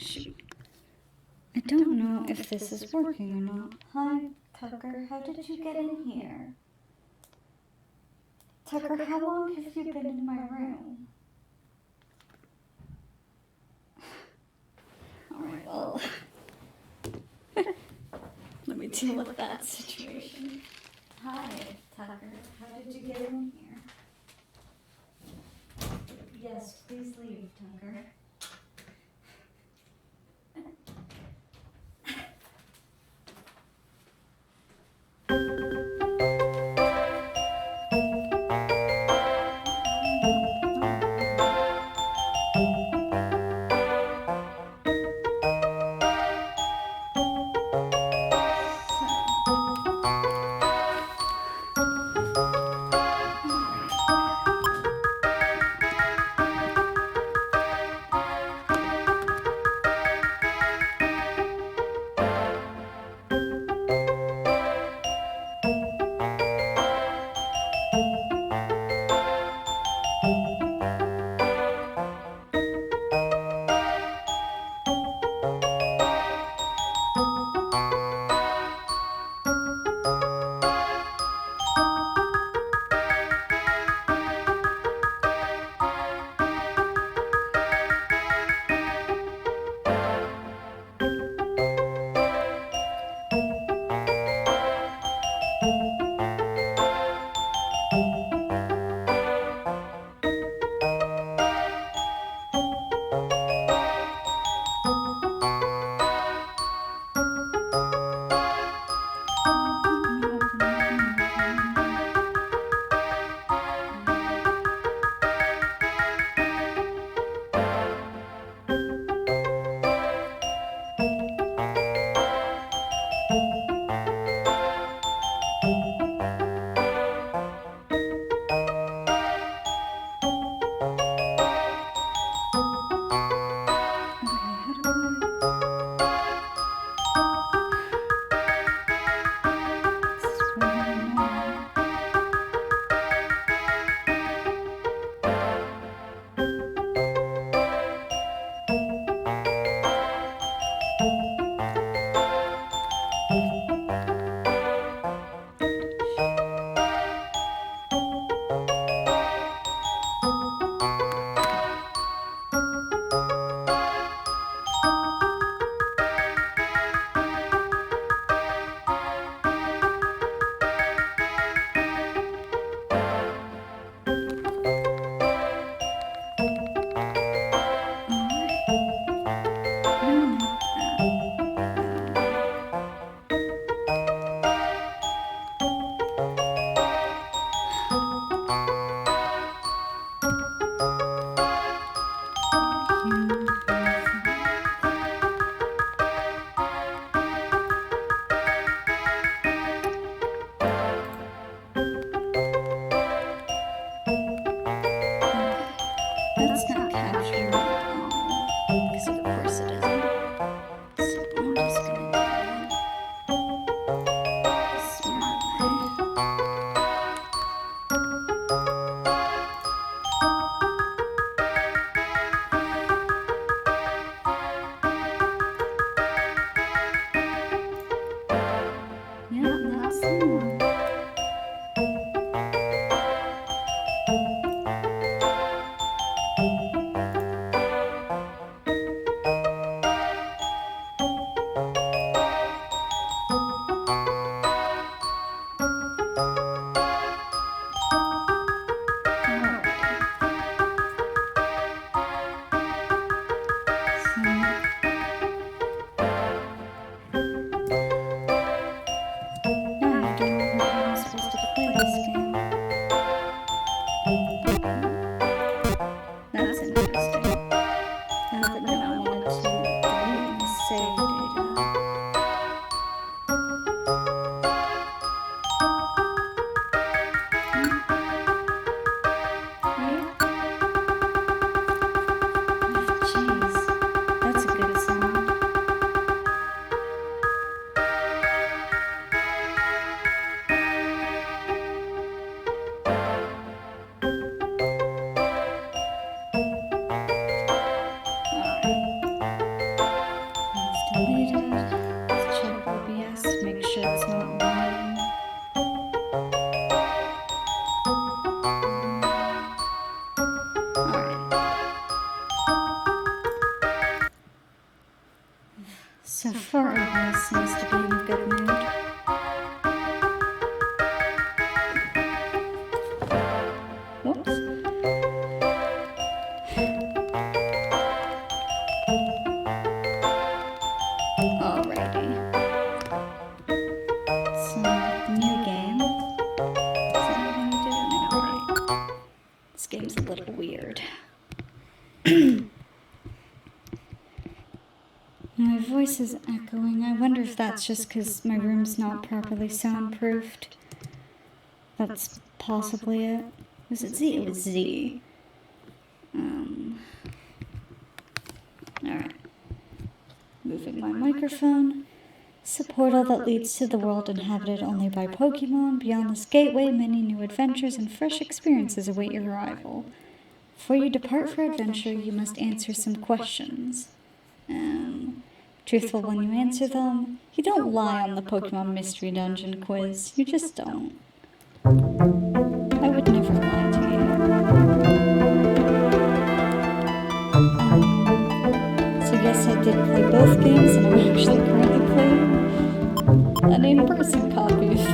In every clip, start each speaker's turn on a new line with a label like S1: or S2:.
S1: shoot. I don't know if this is working or not. Hi, Tucker. How did you get in here? Tucker, how long have you been in my room? Alright, well, let me deal with that situation. Hi, Tucker. How did you get in here? Yes, please leave, Tucker. That's not captured at all, because of course it isn't. So I'm just gonna do it the smart way. Yeah, that's the one. That's interesting. Not that no one wanted to delete my save data. Jeez, that's a good sound. This game's a little weird. My voice is echoing. I wonder if that's just because my room's not properly soundproofed. That's possibly it. Was it Z? It was Z. Alright. Moving my microphone. It's a portal that leads to the world inhabited only by Pokemon. Beyond this gateway, many new adventures and fresh experiences await your arrival. Before you depart for adventure, you must answer some questions. Truthful when you answer them. You don't lie on the Pokemon Mystery Dungeon quiz. You just don't. I would never lie to you. So yes, I did play both games, and I'm actually currently playing an in-person copy of this.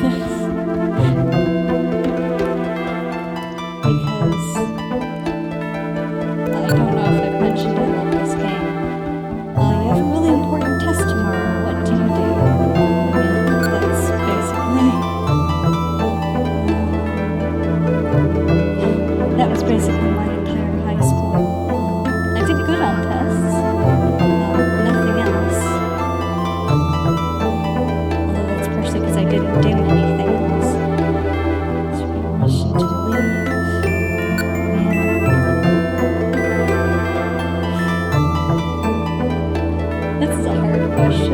S1: Because I don't know if I've mentioned I love this game. You have a really important test tomorrow. What do you do? I mean, that's basically... that was basically my entire high school. I did good on tests. Nothing else. Although that's partially because I didn't do anything else. So we rushing to leave. This is a hard question.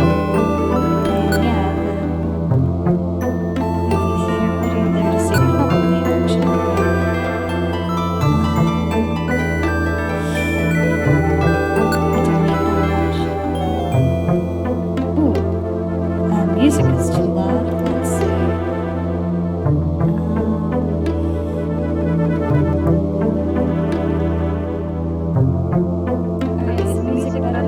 S1: Yeah, the movie theater, what are you there to see? Probably action, right? I don't need that much. Ooh, music is too loud. Let's see. Alright, is the music better?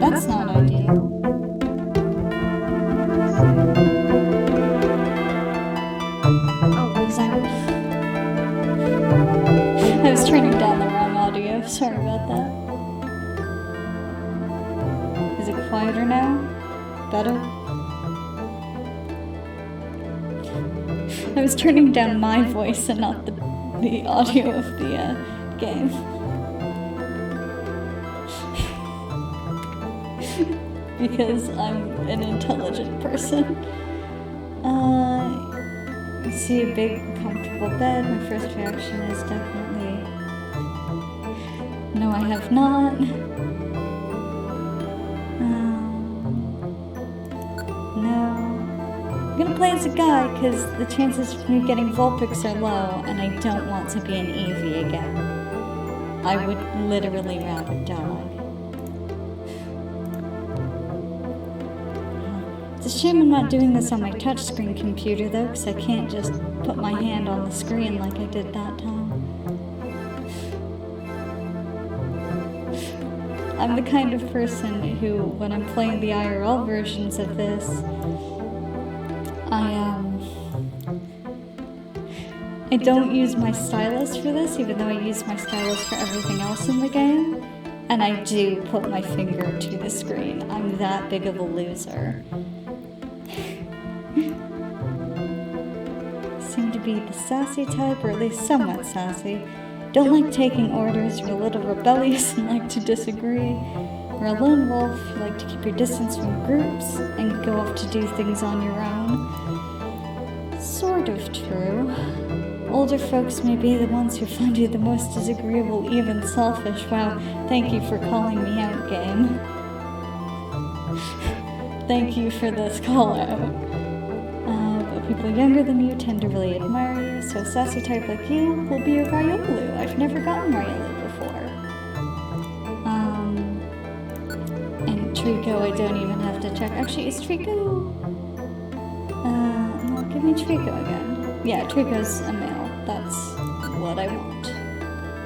S1: That's not ideal. Oh, because I was turning down the wrong audio. Sorry about that. Is it quieter now? Better? I was turning down my voice and not the audio of the game. Because I'm an intelligent person. You see a big, comfortable bed. My first reaction is definitely... no, I have not. No. I'm gonna play as a guy, because the chances of me getting Vulpix are low, and I don't want to be an Eevee again. I would literally rather die. It's a shame I'm not doing this on my touchscreen computer though, because I can't just put my hand on the screen like I did that time. I'm the kind of person who, when I'm playing the IRL versions of this, I don't use my stylus for this, even though I use my stylus for everything else in the game. And I do put my finger to the screen. I'm that big of a loser. Seem to be the sassy type, or at least somewhat sassy. Don't like taking orders, you're a little rebellious and like to disagree. You're a lone wolf, you like to keep your distance from groups and go off to do things on your own. Sort of true. Older folks may be the ones who find you the most disagreeable, even selfish. Wow, thank you for calling me out, game. Thank you for this call out. But people younger than you tend to really admire you, so a sassy type like you will be a Riolu. I've never gotten Riolu before. And Trico, I don't even have to check. Actually, is Trico... no, give me Trico again. Yeah, Trico's a male. That's what I want.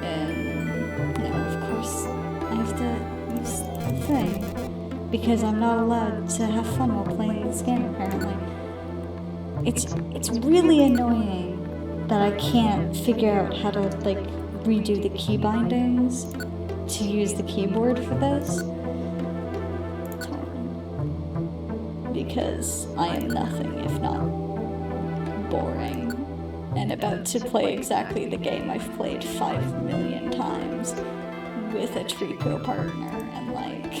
S1: And no, of course, I have to use the thing. Because I'm not allowed to have fun while playing this game, apparently. it's really annoying that I can't figure out how to, like, redo the key bindings to use the keyboard for this. Because I am nothing if not boring and about to play exactly the game I've played 5 million times with a Trico partner, and like,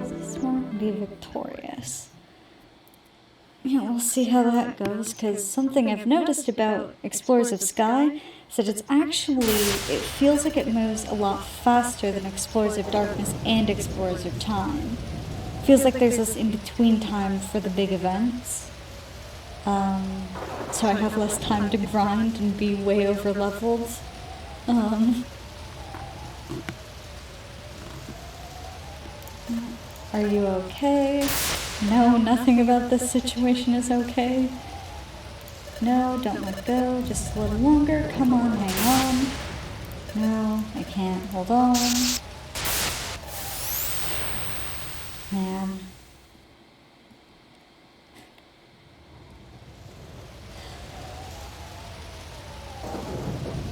S1: this won't be victorious. Yeah, we'll see how that goes, because something I've noticed about Explorers of Sky is that it feels like it moves a lot faster than Explorers of Darkness and Explorers of Time. Feels like there's this in-between time for the big events. So I have less time to grind and be way over leveled. Are you okay? No, nothing about this situation is okay. No, don't let go, just a little longer. Come on, hang on. No, I can't, hold on. Man.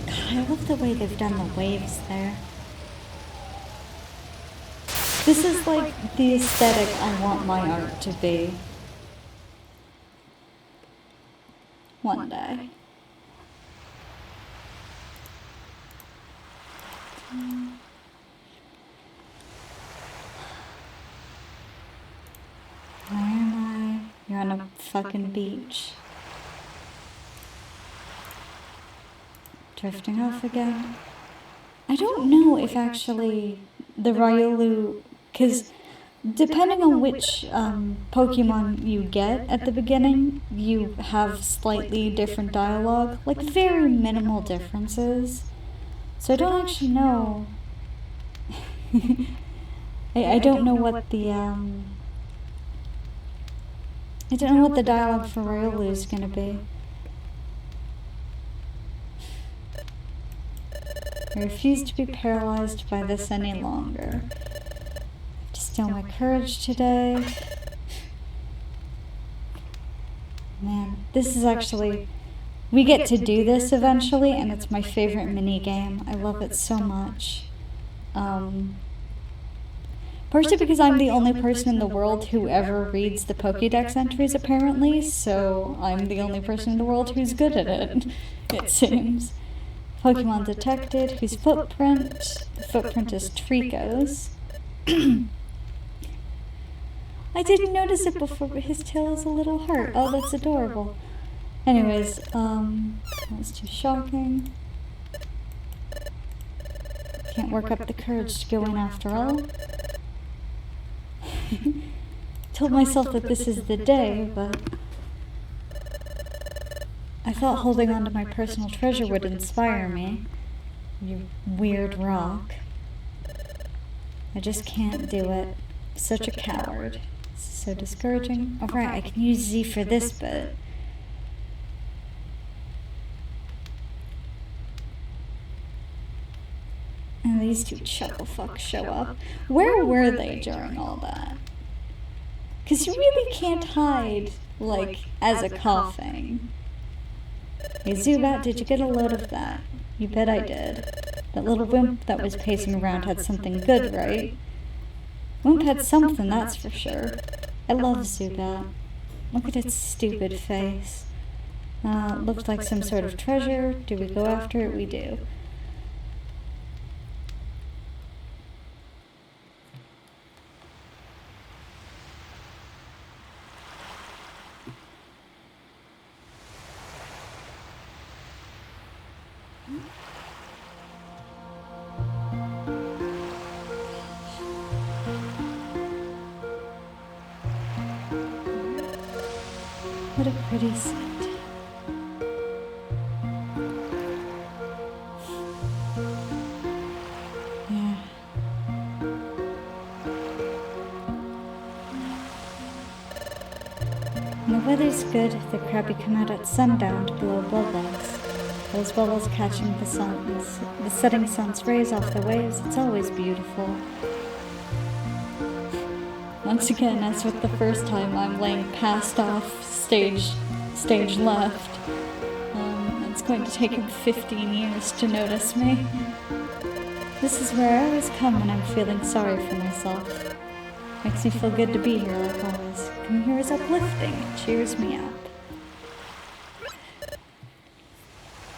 S1: God, I love the way they've done the waves there. This is like the aesthetic I want my art to be. One day. Where am I? You're on a fucking beach. Drifting off again. I don't know if actually the Riolu, because depending on which Pokemon you get at the beginning, you have slightly different dialogue, like very minimal differences. So I don't actually know. I don't know what the I don't know what the dialogue for Riolu is gonna be. I refuse to be paralyzed by this any longer. I have to steal my courage today. Man, this is actually... We get to do this eventually, and it's my favorite mini-game. I love it so much. Partially because I'm the only person in the world who ever reads the Pokédex entries, apparently, so I'm the only person in the world who's good at it, it seems. Pokemon detected, whose footprint? The footprint is Trico's. I didn't notice it before, but his tail is a little heart. Oh, that's adorable. Anyways, that's too shocking. Can't work up the courage to go in after all. Told myself that this is the day, but I thought holding on to my personal treasure would inspire me. You weird rock. I just can't do it. Such a coward. This is so discouraging. Alright, I can use Z for this bit. And these two chucklefucks show up. Where were they during all that? Because you really can't hide, like, as a coughing. Hey Zubat, did you get a load of that? You bet I did. That little wimp that was pacing around had something good, right? Wimp had something, that's for sure. I love Zubat. Look at its stupid face. Looked like some sort of treasure. Do we go after it? We do. What a pretty sight. Yeah. When the weather's good, the Krabby come out at sundown to blow bubbles. Those bubbles catching the setting sun's rays off the waves, it's always beautiful. Once again, as with the first time, I'm laying passed off stage left. It's going to take him 15 years to notice me. This is where I always come when I'm feeling sorry for myself. Makes me feel good to be here like always. Coming here is uplifting. It cheers me up.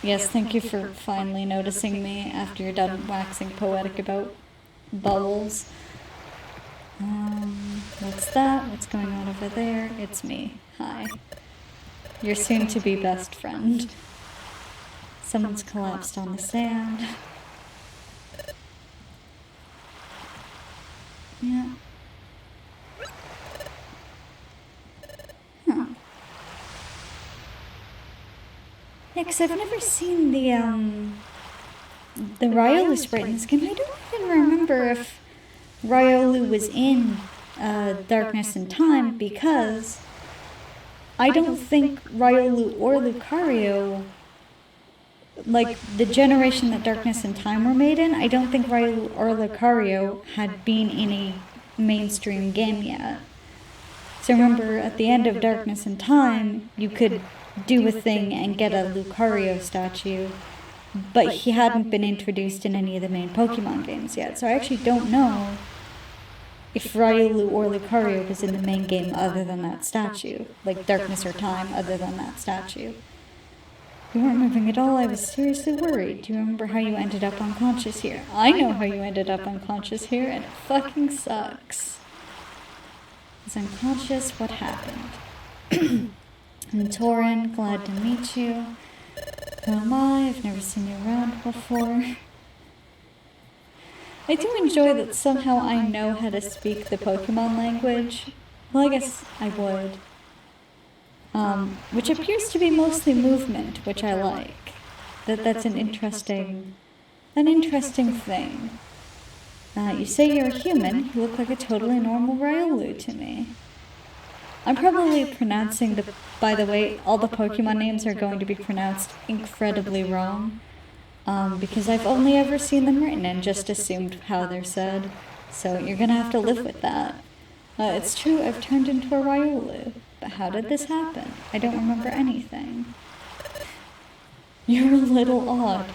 S1: Yes, thank you for finally noticing me after you're done waxing poetic about bubbles. What's that? What's going on over there? It's me. Hi. Your soon-to-be best friend. Someone's collapsed on the sand. Yeah. Huh. Yeah, because I've never seen the Riolu sprite in this game. I don't even remember if Riolu was in Darkness and Time, because I don't think Riolu or Lucario, like the generation that Darkness and Time were made in, I don't think Riolu or Lucario had been in a mainstream game yet. So remember, at the end of Darkness and Time, you could do a thing and get a Lucario statue, but he hadn't been introduced in any of the main Pokemon games yet. So I actually don't know if Riolu or Lucario was in the main game other than that statue, like Darkness or Time other than that statue. You weren't moving at all. I was seriously worried. Do you remember how you ended up unconscious here? I know how you ended up unconscious here, and it fucking sucks. I was unconscious. What happened? I'm Torin. Glad to meet you. Who am I? I've never seen you around before. I do enjoy that somehow I know how to speak the Pokemon language. Well, I guess I would. Which appears to be mostly movement, which I like. That's an interesting thing. You say you're a human. You look like a totally normal Riolu to me. I'm probably pronouncing by the way, all the Pokemon names are going to be pronounced incredibly wrong. Because I've only ever seen them written and just assumed how they're said. So you're gonna have to live with that. It's true, I've turned into a Riolu. But how did this happen? I don't remember anything. You're a little odd.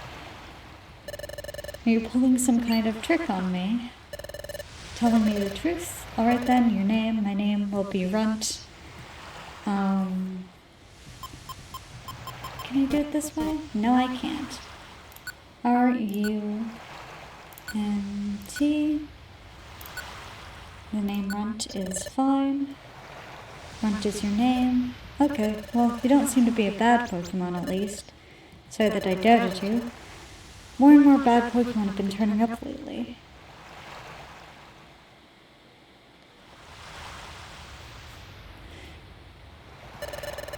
S1: Are you pulling some kind of trick on me? Telling me the truth? Alright then, your name, my name will be Runt. Can I do it this way? No, I can't. R-U-N-T. The name Runt is fine. Runt is your name. Okay, well, you don't seem to be a bad Pokemon at least. Sorry that I doubted you. More and more bad Pokemon have been turning up lately.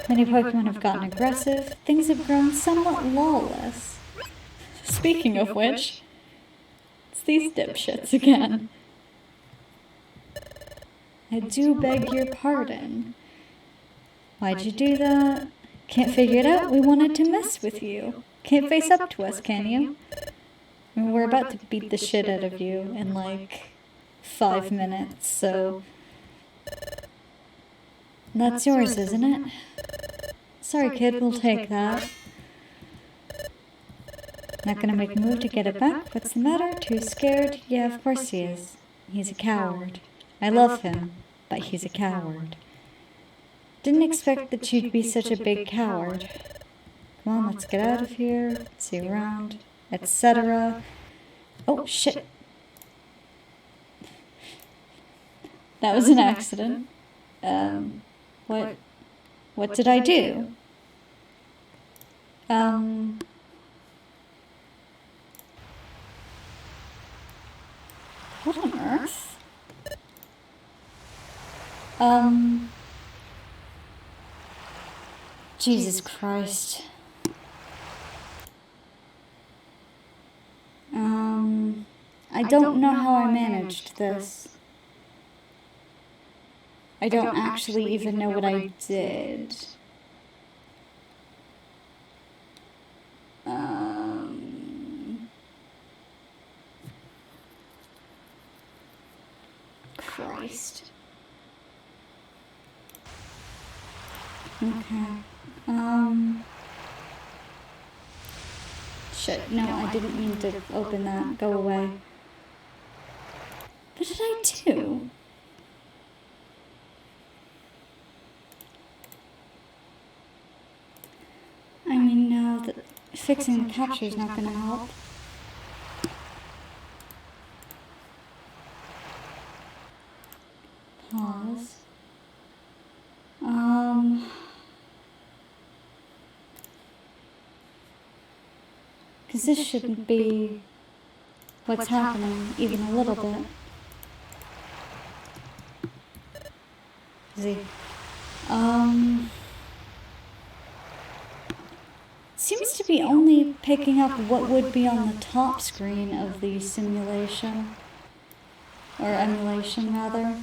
S1: Many Pokemon have gotten aggressive. Things have grown somewhat lawless. Speaking of which, it's these dipshits again. I do beg your pardon. Why'd you do that? Can't figure it out. We wanted to mess with you. Can't face up to us, can you? I mean, we're about to beat the shit out of you in like 5 minutes, so... That's yours, isn't it? Sorry, kid, we'll take that. Not gonna make a move to get it back? What's the matter? Too scared? Yeah, of course he is. He's a coward. I love him, but he's a coward. Didn't expect that you'd be such a big coward. Come on, let's get out of here, see you around, etc. Oh, shit. That was an accident. What did I do? What on earth? Jesus Christ. I don't know how I managed this. I don't actually even know what I did. Christ. Okay. Shit, no, I didn't mean to open that. Go away. What did I do? I mean, no, fixing the capture is not gonna help. Pause. Because this shouldn't be what's happening even a little bit. Z. Seems to be only picking up what would be on the top screen of the simulation. Or emulation, rather.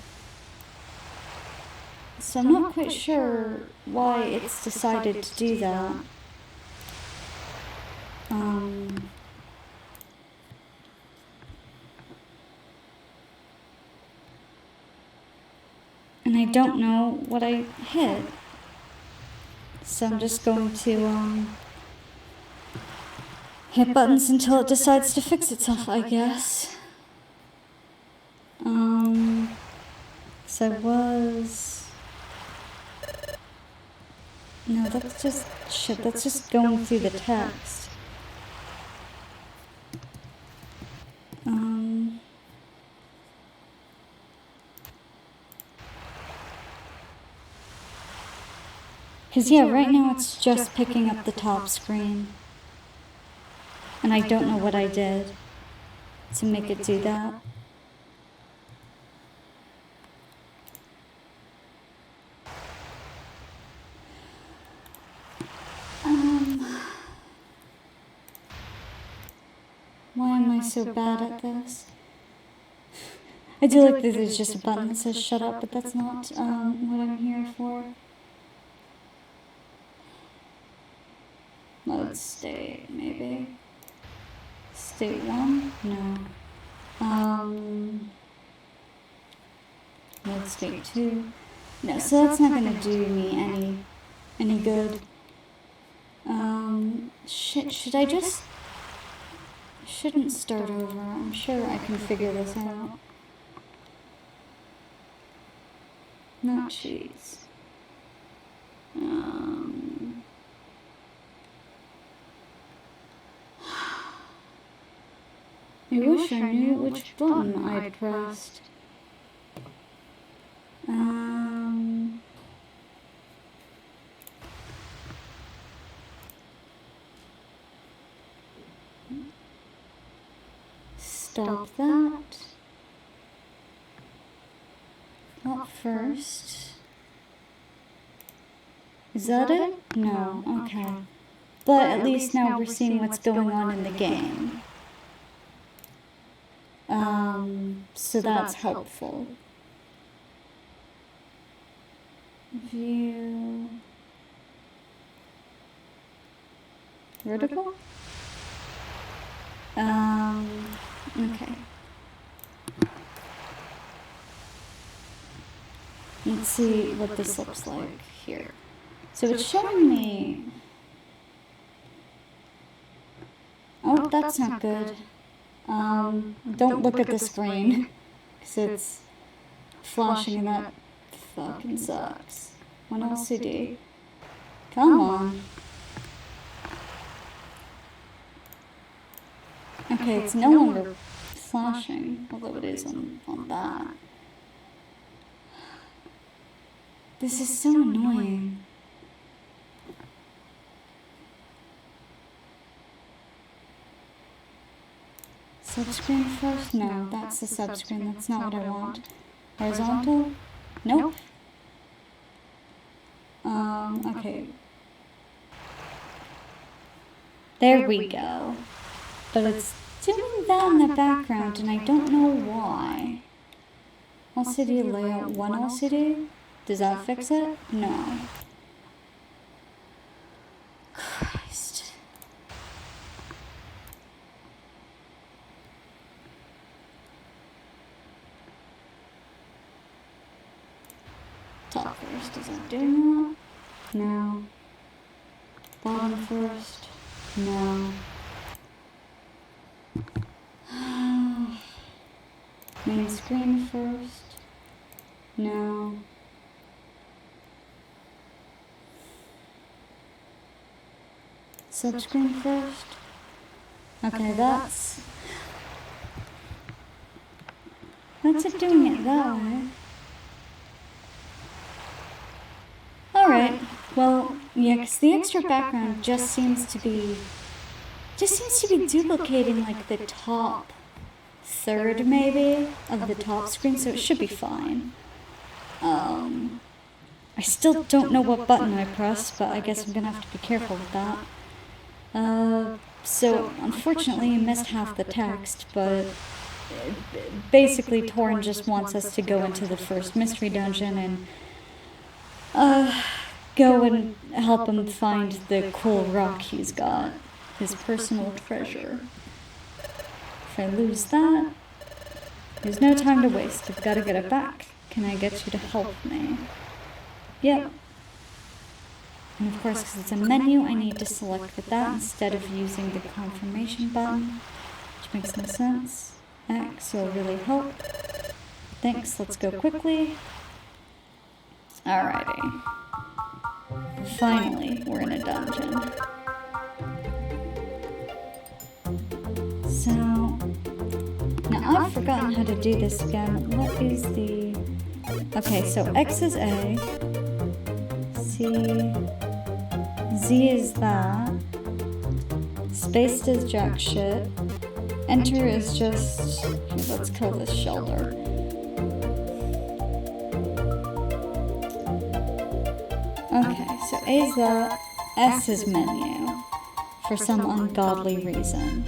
S1: So I'm not quite sure why it's decided to do that. And I don't know what I hit. So I'm just going to hit buttons until it decides to fix itself, I guess. So I was... No, that's just... Shit, that's just going through the text. Because, yeah, right now it's just picking up the top screen. And I don't know what I did to make it do that. Why am I so bad at this? I do like that there's just a button that says shut up, but that's not what I'm here for. Load state, maybe. State 1? No. Load state 2. No, so that's not gonna do me any good. Shit, should I just... Shouldn't start over. I'm sure I can figure this out. Not cheese. I wish I knew which button I'd pressed. Stop that. Not first. Is that it? No, okay. But at least now we're seeing what's going on in the game. So that's helpful. View. Vertical? Okay. Let's see what this looks like here. So it's showing me... Oh, that's not good. Don't look at the screen, because it's flashing and that fucking sucks. One LCD. Come on. Okay, it's no longer flashing, although it is on that. This is so annoying. Subscreen first? No, that's the subscreen. That's not what I want. Horizontal? Nope. Okay. There we go. But it's doing that in the background, and I don't know why. LCD layout 1 LCD? Does that fix it? No. Christ. Top first, does that do that? No. Bottom first? No. Main screen first? No. Subscreen first? Okay, that's it doing it that way. Alright, well, yeah, because the extra background just seems to be duplicating like the top third maybe of the top screen, so it should be fine. I still don't know what button I pressed, but I guess I'm gonna have to be careful with that. So unfortunately you missed half the text, but basically Torrin just wants us to go into the first mystery dungeon and go and help him find the cool rock he's got, his personal treasure. If I lose that, there's no time to waste. I've got to get it back. Can I get you to help me? Yep. And of course, because it's a menu, I need to select with that instead of using the confirmation button, which makes no sense. X will really help. Thanks, let's go quickly. Alrighty. Finally, we're in a dungeon. So, now I've forgotten how to do this again. What is the... Okay, so X is A. C... Z is that. Space does jack shit. Enter is just... Here, let's kill this shoulder. Okay, so A is that. S is menu. For some ungodly reason.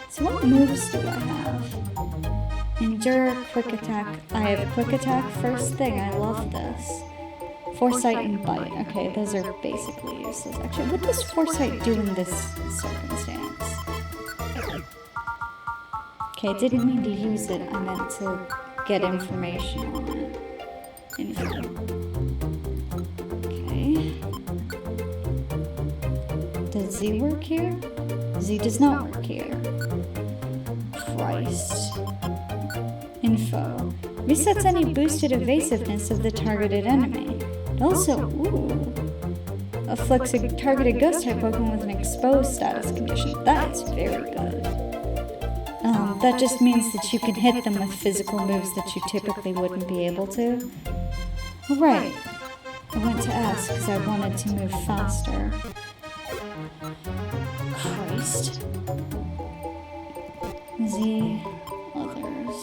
S1: So what moves do I have? Endure, quick attack. I have quick attack first thing. I love this. Foresight and bite. Okay, those are basically useless. Actually, what does foresight do in this circumstance? Okay, I didn't mean to use it. I meant to get information on it. Info. Okay. Does Z work here? Z does not work here. Christ. Info. Resets any boosted evasiveness of the targeted enemy. It also, afflicts a targeted ghost type Pokemon with an exposed status condition. That is very good. That just means that you can hit them with physical moves that you typically wouldn't be able to. Right. I went to S because I wanted to move faster. Christ. Z. Others.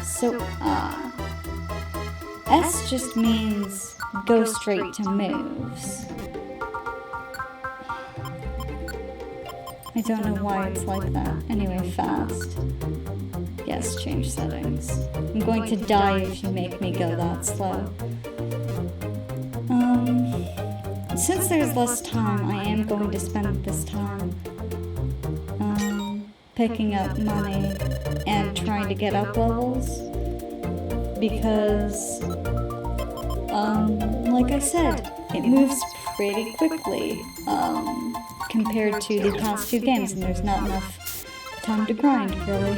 S1: So, S just means go straight to moves. I don't know why it's like that. Anyway, fast. Yes, change settings. I'm going to die if you make me go that slow. Since there's less time, I am going to spend this time picking up money and trying to get up levels. Because, like I said, it moves pretty quickly compared to the past two games, and there's not enough time to grind, really.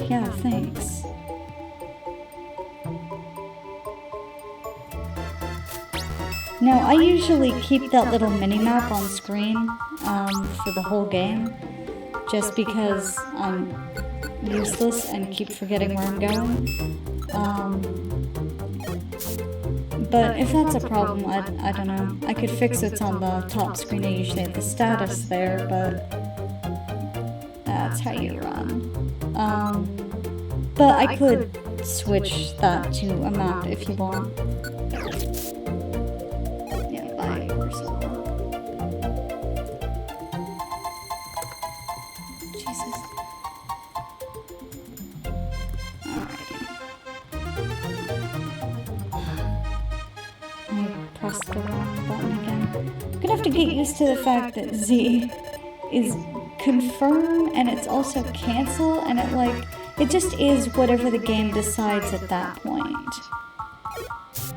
S1: Yeah, thanks. No, I usually keep that little mini-map on screen for the whole game, just because I'm useless and keep forgetting where I'm going. But if that's a problem, I don't know. I could fix it on the top screen. I usually have the status there, but that's how you run. But I could switch that to a map if you want. Yeah, bye, Ursula. Jesus. Alrighty. I pressed the wrong button again. I'm gonna have to get used to the fact that Z is confirm and it's also cancel, and it like It just is whatever the game decides at that point.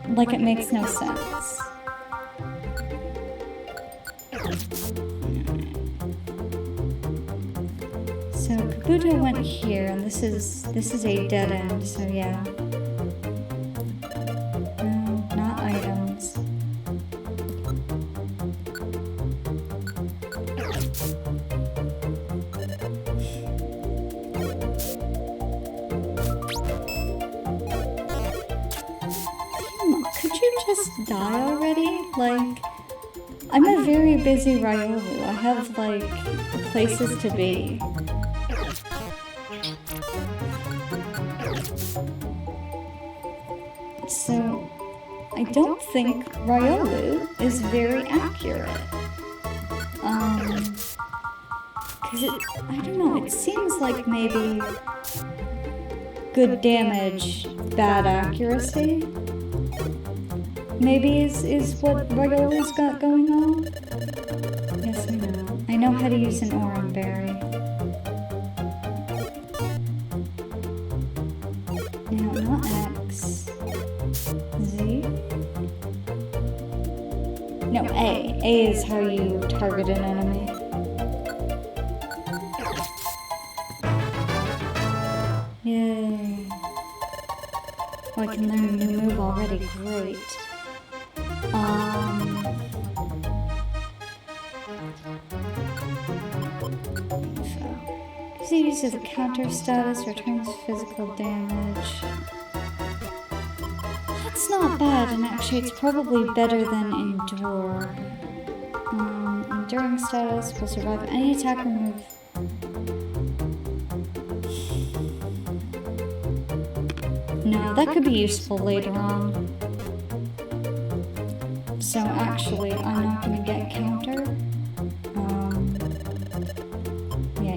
S1: Like, it makes no sense. So Kabuto went here, and this is a dead end, so yeah. No, not items. Could you just die already? Like, I'm a very busy Ryolu. I have, like, places to be. So, I don't think Ryolu is very accurate. Cause I don't know, it seems like maybe good damage, bad accuracy. Maybe is what Ryolu's got going on? Yes, I know. I know how to use an Oran Berry. No, not X. Z? No, A. A is how you target an enemy. Yay. Oh, I can learn a new move already. Great. Uses a counter status, returns physical damage. That's not bad, and actually it's probably better than Endure. Enduring status will survive any attack or move. No, that could be useful later on. So actually, I'm not going to get counter.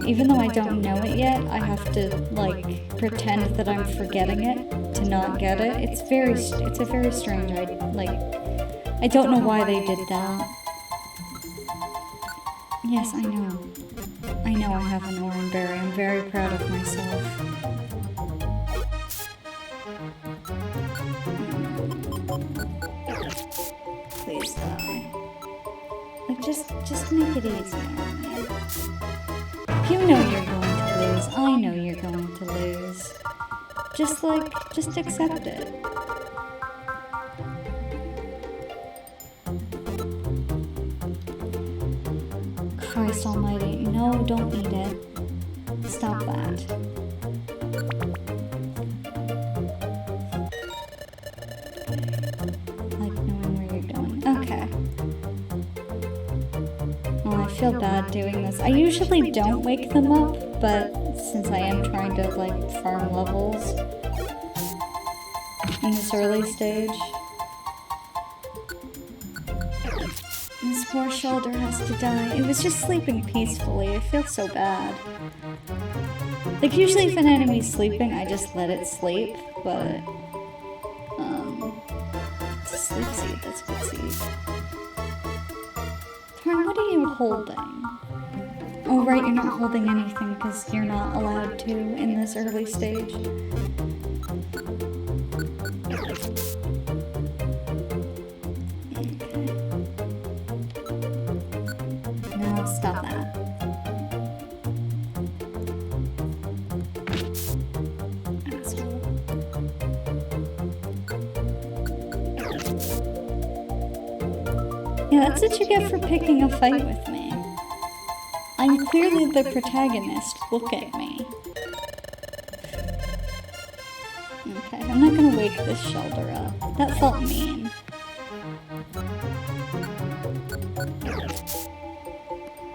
S1: Even though I don't know it yet, I have to, like, pretend that I'm forgetting it to not get it. It's a very strange, I don't know why they did that. Yes, I know. I know I have an Oran Berry. I'm very proud of myself. Please die. Like, just make it easier on me. You know you're going to lose. I know you're going to lose. Just accept it. Christ almighty. No, don't eat it. Stop that. Like knowing where you're going. Okay. I feel bad doing this. I usually don't wake them up, but since I am trying to, like, farm levels in this early stage. This poor shoulder has to die. It was just sleeping peacefully. I feel so bad. Like, usually if an enemy's sleeping, I just let it sleep, but... it's a sleep seed. That's a good seed. What are you holding? Oh right, you're not holding anything because you're not allowed to in this early stage. Okay. No, stop that. Asshole. Yeah, that's what you get for picking a fight with me. I'm clearly the protagonist. Look at me. Okay, I'm not gonna wake this shoulder up. That felt mean.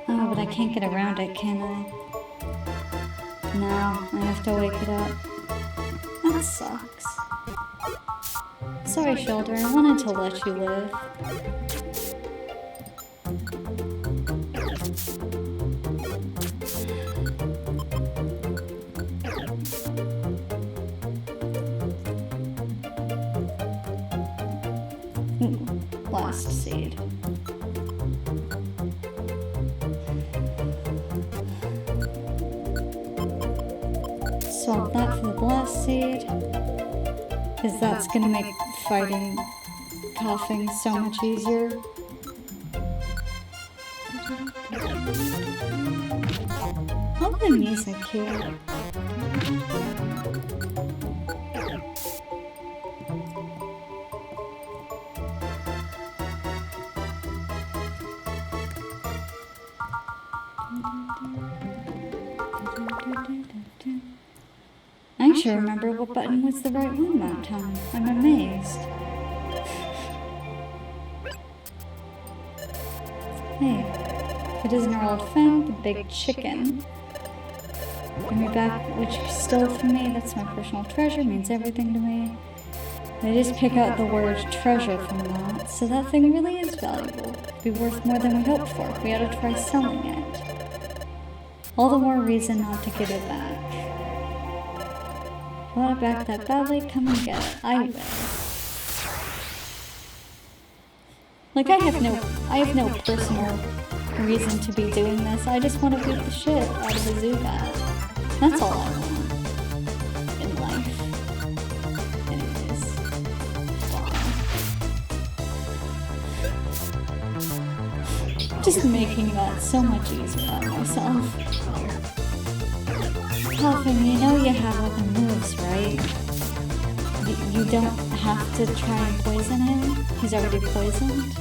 S1: Oh, but I can't get around it, can I? No, I have to wake it up. That sucks. Sorry, shoulder. I wanted to let you live. Last seed. Swap that blast seed, because that's gonna make fighting coughing so much easier. All the music here. I should remember what button was the right one that time. I'm amazed. Hey, it isn't our old friend, the big chicken. Give me back what you stole from me. That's my personal treasure. Means everything to me. They just pick out the word treasure from that, so that thing really is valuable. It'd be worth more than we hoped for. We ought to try selling it. All the more reason not to give it back. If you want it back that badly, come and get it. I will. Like, I have no personal reason to be doing this. I just want to beat the shit out of the Zubat. That's all I want in life. Anyways. Wow. Just making that so much easier on myself. Coughing, you know you have other moves, right? You don't have to try and poison him. He's already poisoned.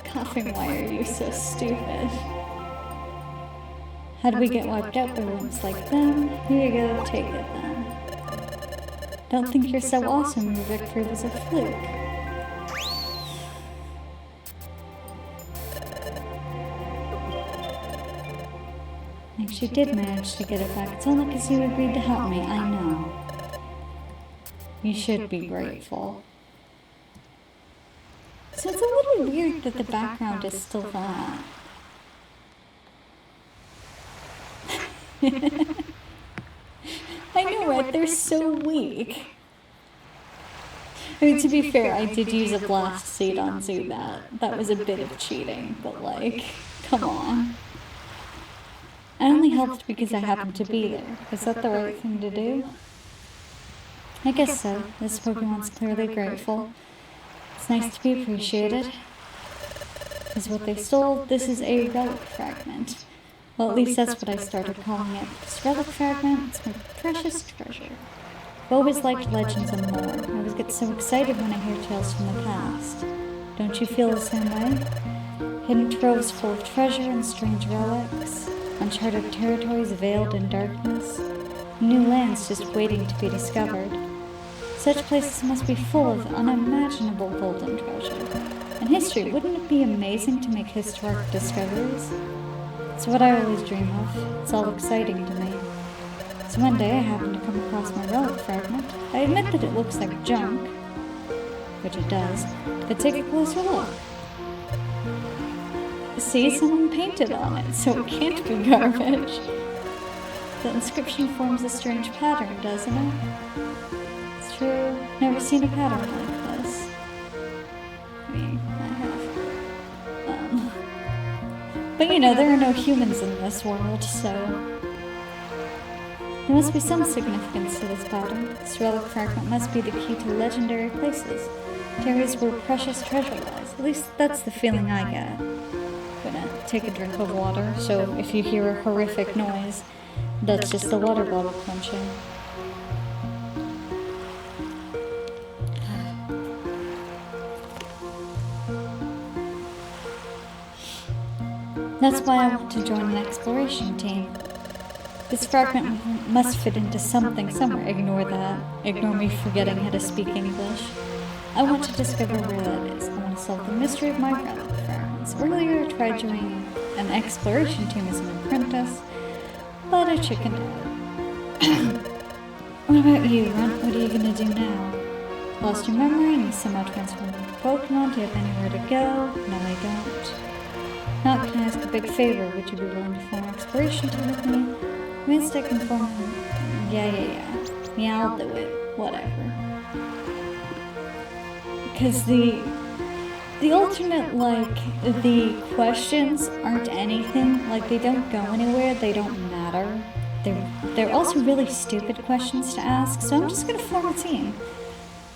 S1: Coughing, why are you so stupid? How do we get wiped out by ones like them? Here you go, take it then. Don't think you're so awesome, your victory was a fluke. She did manage to get it back. It's only because you agreed to help me, I know. You should be grateful. So it's a little weird that the background is still that. I know, right? They're so weak. I mean, to be fair, I did use a blast seed on Zubat. That was a bit of cheating, but like, come on. I only helped because I happened to be there. Was that the right thing to do? I guess so. This Pokemon's clearly grateful. It's nice to be appreciated. Is what they stole. This is a relic fragment. Well, at least that's what I started calling it. This relic fragment, it's my precious treasure. I've always liked legends and lore. I always get so excited when I hear tales from the past. Don't you feel the same way? Hidden troves full of treasure and strange relics. Uncharted territories veiled in darkness, new lands just waiting to be discovered. Such places must be full of unimaginable golden treasure. And history, wouldn't it be amazing to make historic discoveries? It's what I always dream of. It's all exciting to me. So one day I happened to come across my relic fragment. I admit that it looks like junk, which it does, but take a closer look. See, someone painted on it, so it can't be garbage. The inscription forms a strange pattern, doesn't it? It's true. Never seen a pattern like this. I mean, I have. But you know, there are no humans in this world, so... There must be some significance to this pattern. This relic fragment must be the key to legendary places. To areas where precious treasure lies. At least that's the feeling I get. Gonna take a drink of water, so if you hear a horrific noise, that's just the water bottle crunching. That's why I want to join an exploration team. This fragment must fit into something somewhere. Ignore that. Ignore me forgetting how to speak English. I want to discover where that is. I want to solve the mystery of my relic fragments. Earlier I tried joining an exploration team as an apprentice, but I chickened out. What about you, Runt? What are you gonna do now? Lost your memory and you somehow transformed into Pokemon? Do you have anywhere to go? No, I don't. Now, can I ask a big favor? Would you be willing to form an exploration team with me? Means I can form... Yeah, I'll do it. Whatever. Because the The alternate, like, the questions aren't anything, like, they don't go anywhere, they don't matter. They're also really stupid questions to ask, so I'm just gonna form a team.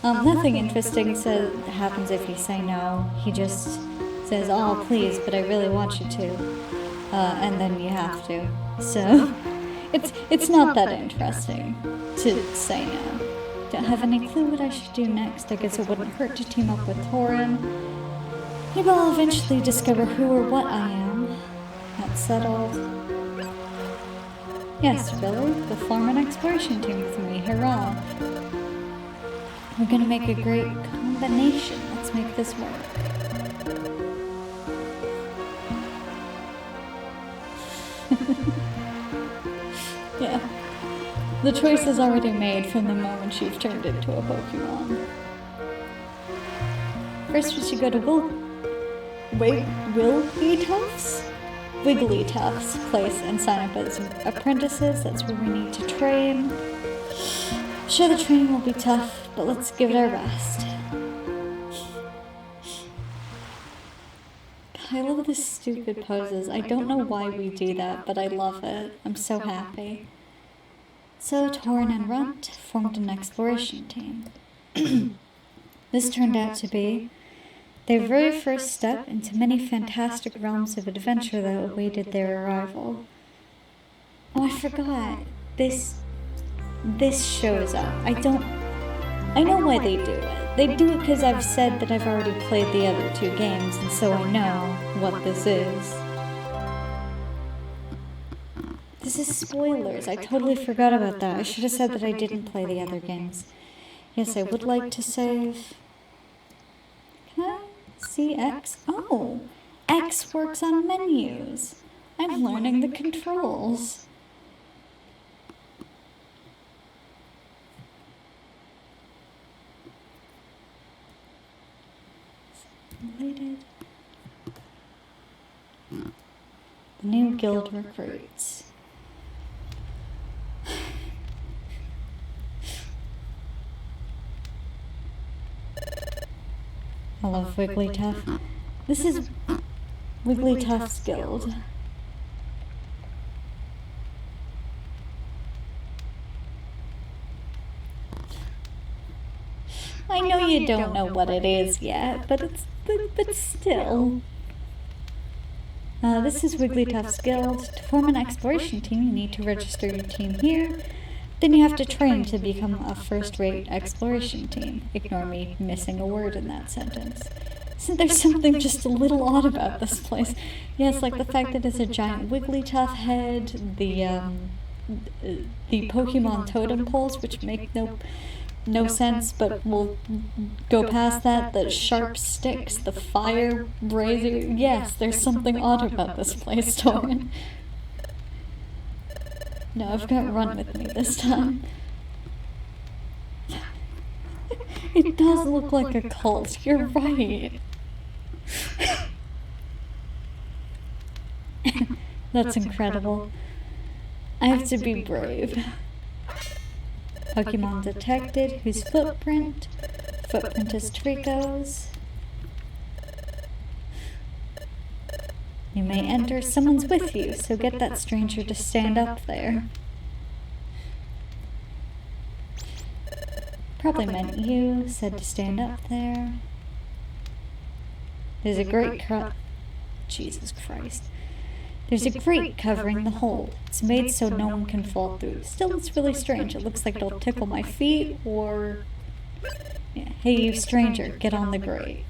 S1: Nothing interesting happens if you say no. He just says, oh, please, but I really want you to. And then you have to. So, it's not that interesting to say no. Don't have any clue what I should do next. I guess it wouldn't hurt to team up with Torin. Maybe I'll eventually discover who or what I am. That's settled. Yes, Billy, go form an exploration team with me. Hurrah! We're gonna make a great combination. Let's make this work. Yeah. The choice is already made from the moment you've turned into a Pokemon. First, we should go to Wigglytuff's place and sign up as apprentices. That's where we need to train. Sure, the training will be tough, but let's give it our best. I love the stupid poses. I don't know why we do that, but I love it. I'm so happy. So Torin and Runt formed an exploration team. This turned out to be their very first step into many fantastic realms of adventure that awaited their arrival. Oh, I forgot. This shows up. I know why they do it. They do it because I've said that I've already played the other two games, and so I know what this is. This is spoilers. I totally forgot about that. I should have said that I didn't play the other games. Yes, I would like to save. Can I see X? Oh, X works on menus. I'm learning the controls. Related. The new guild recruits. I love Wigglytuff. This is Wigglytuff's guild. I know you don't know what it is yet, but still. This is Wigglytuff's guild. To form an exploration team, you need to register your team here. Then you have to train to become a first-rate exploration team. Ignore me missing a word in that sentence. Isn't there something just a little odd about this place? Yes, like the fact that it's a giant Wigglytuff head, the Pokemon totem poles, which make no sense, but we'll go past that. The sharp sticks, the fire razor. Yes, there's something odd about this place, Torin. No, I've got Run with me this time. It does look like a cult, you're right. That's incredible. I have to be brave. Pokemon detected. Whose footprint? Footprint is Trico's. You may enter. Someone's with you, so get that stranger to stand up there. Probably meant you, said to stand up there. There's a great Jesus Christ. There's a grate covering the hole. It's made so no one can fall through. Still, it's really strange. It looks like it'll tickle my feet, or... Yeah. Hey, you stranger, get on the grate.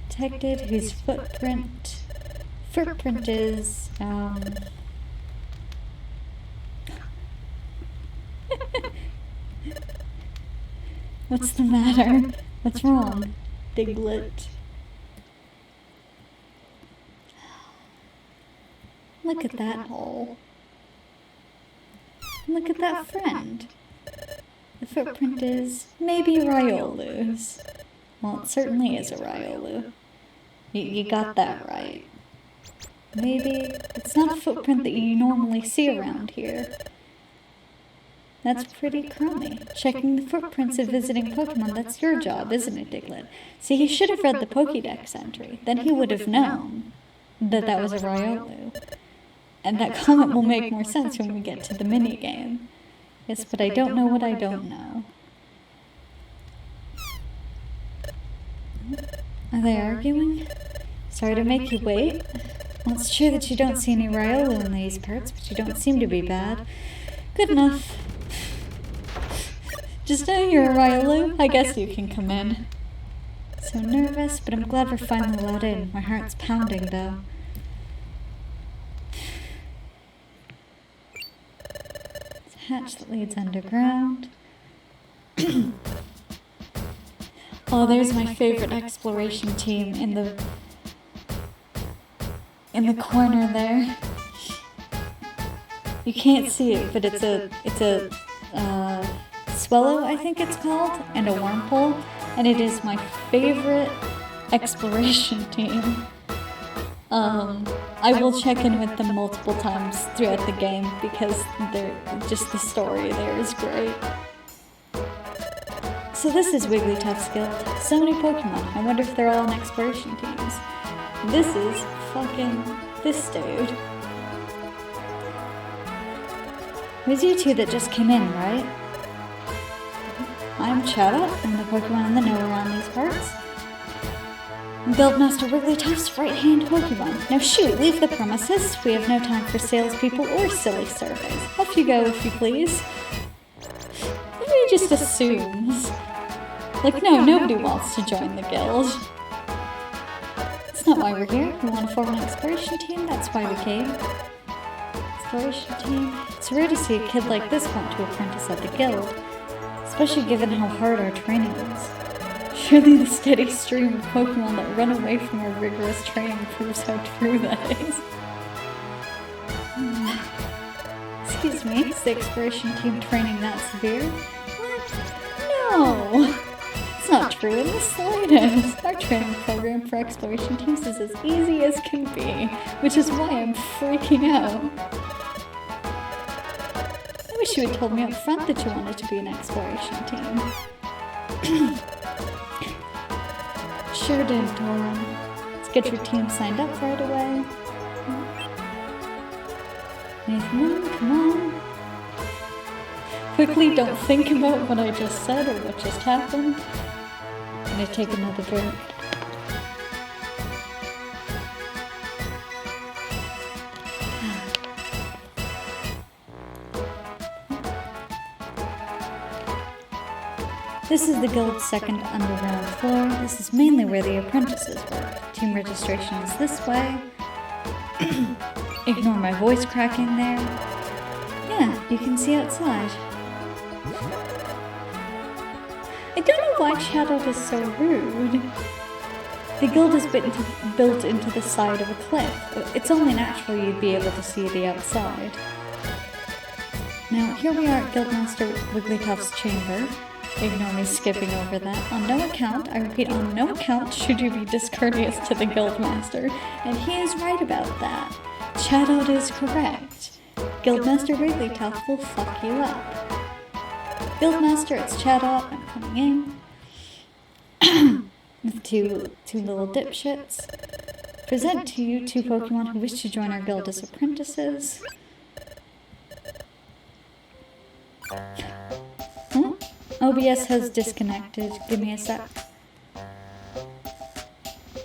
S1: Detected, whose footprint... Footprint is, What's the matter? What's wrong? Diglett. Look at that hole. Look at that friend. The footprint is maybe Riolu's. Well, it certainly is a Riolu. You got that right. Maybe it's not a footprint that you normally see around here. That's pretty crummy. Checking the footprints of visiting Pokemon, that's your job, isn't it, Diglett? See, he should have read the Pokédex entry. Then he would have known that that was a Riolu. And that comment will make more sense when we get to the minigame. Yes, but I don't know what I don't know. Are they arguing? Sorry to make you wait. Well, it's true that you don't see any Riolu in these parts, but you don't seem to be bad. Good enough. Just know you're a Riolu. I guess you can come in. So nervous, but I'm glad we're finally allowed in. My heart's pounding, though. It's a hatch that leads underground. Oh, there's my favorite exploration team in the corner there. You can't see it, but it's a Swellow, I think it's called, and a Wurmple, and it is my favorite exploration team. I will check in with them multiple times throughout the game because just the story there is great. So this is Wigglytuff's guild. So many Pokemon. I wonder if they're all on exploration teams. This is fucking this dude. It was you two that just came in, right? I'm Chetta. I'm the Pokemon in the know around these parts. I'm Guildmaster Wigglytuff's right-hand Pokemon. Now shoot, leave the premises. We have no time for salespeople or silly surveys. Off you go, if you please. Maybe he just assumes. Like, no, nobody wants to join the guild. That's not why we're here. We want to form an exploration team. That's why we came. Exploration team. It's rare to see a kid like this want to apprentice at the guild, especially given how hard our training is. Surely the steady stream of Pokemon that run away from our rigorous training proves how true that is. Excuse me, is the exploration team training that severe? What? No! It's not true in the slightest. Our training program for exploration teams is as easy as can be, which is why I'm freaking out. I wish you had told me up front that you wanted to be an exploration team. Sure did, Doran. Let's get your team signed up right away. Nathan, come on. Quickly, don't think about what I just said or what just happened. I'm gonna take another drink. This is the guild's second underground floor. This is mainly where the apprentices work. Team registration is this way. Ignore my voice cracking there. Yeah, you can see outside. I don't know why Shadow is so rude. The guild is built into the side of a cliff. It's only natural you'd be able to see the outside. Now, here we are at Guildmaster Wigglytuff's chamber. Ignore me skipping over that. On no account, I repeat, on no account should you be discourteous to the Guildmaster. And he is right about that. Chatot is correct. Guildmaster Wigglytuff will fuck you up. Guildmaster, it's Chatot. I'm coming in. With two little dipshits. Present to you two Pokemon who wish to join our guild as apprentices. Huh? OBS has disconnected. Give me a sec.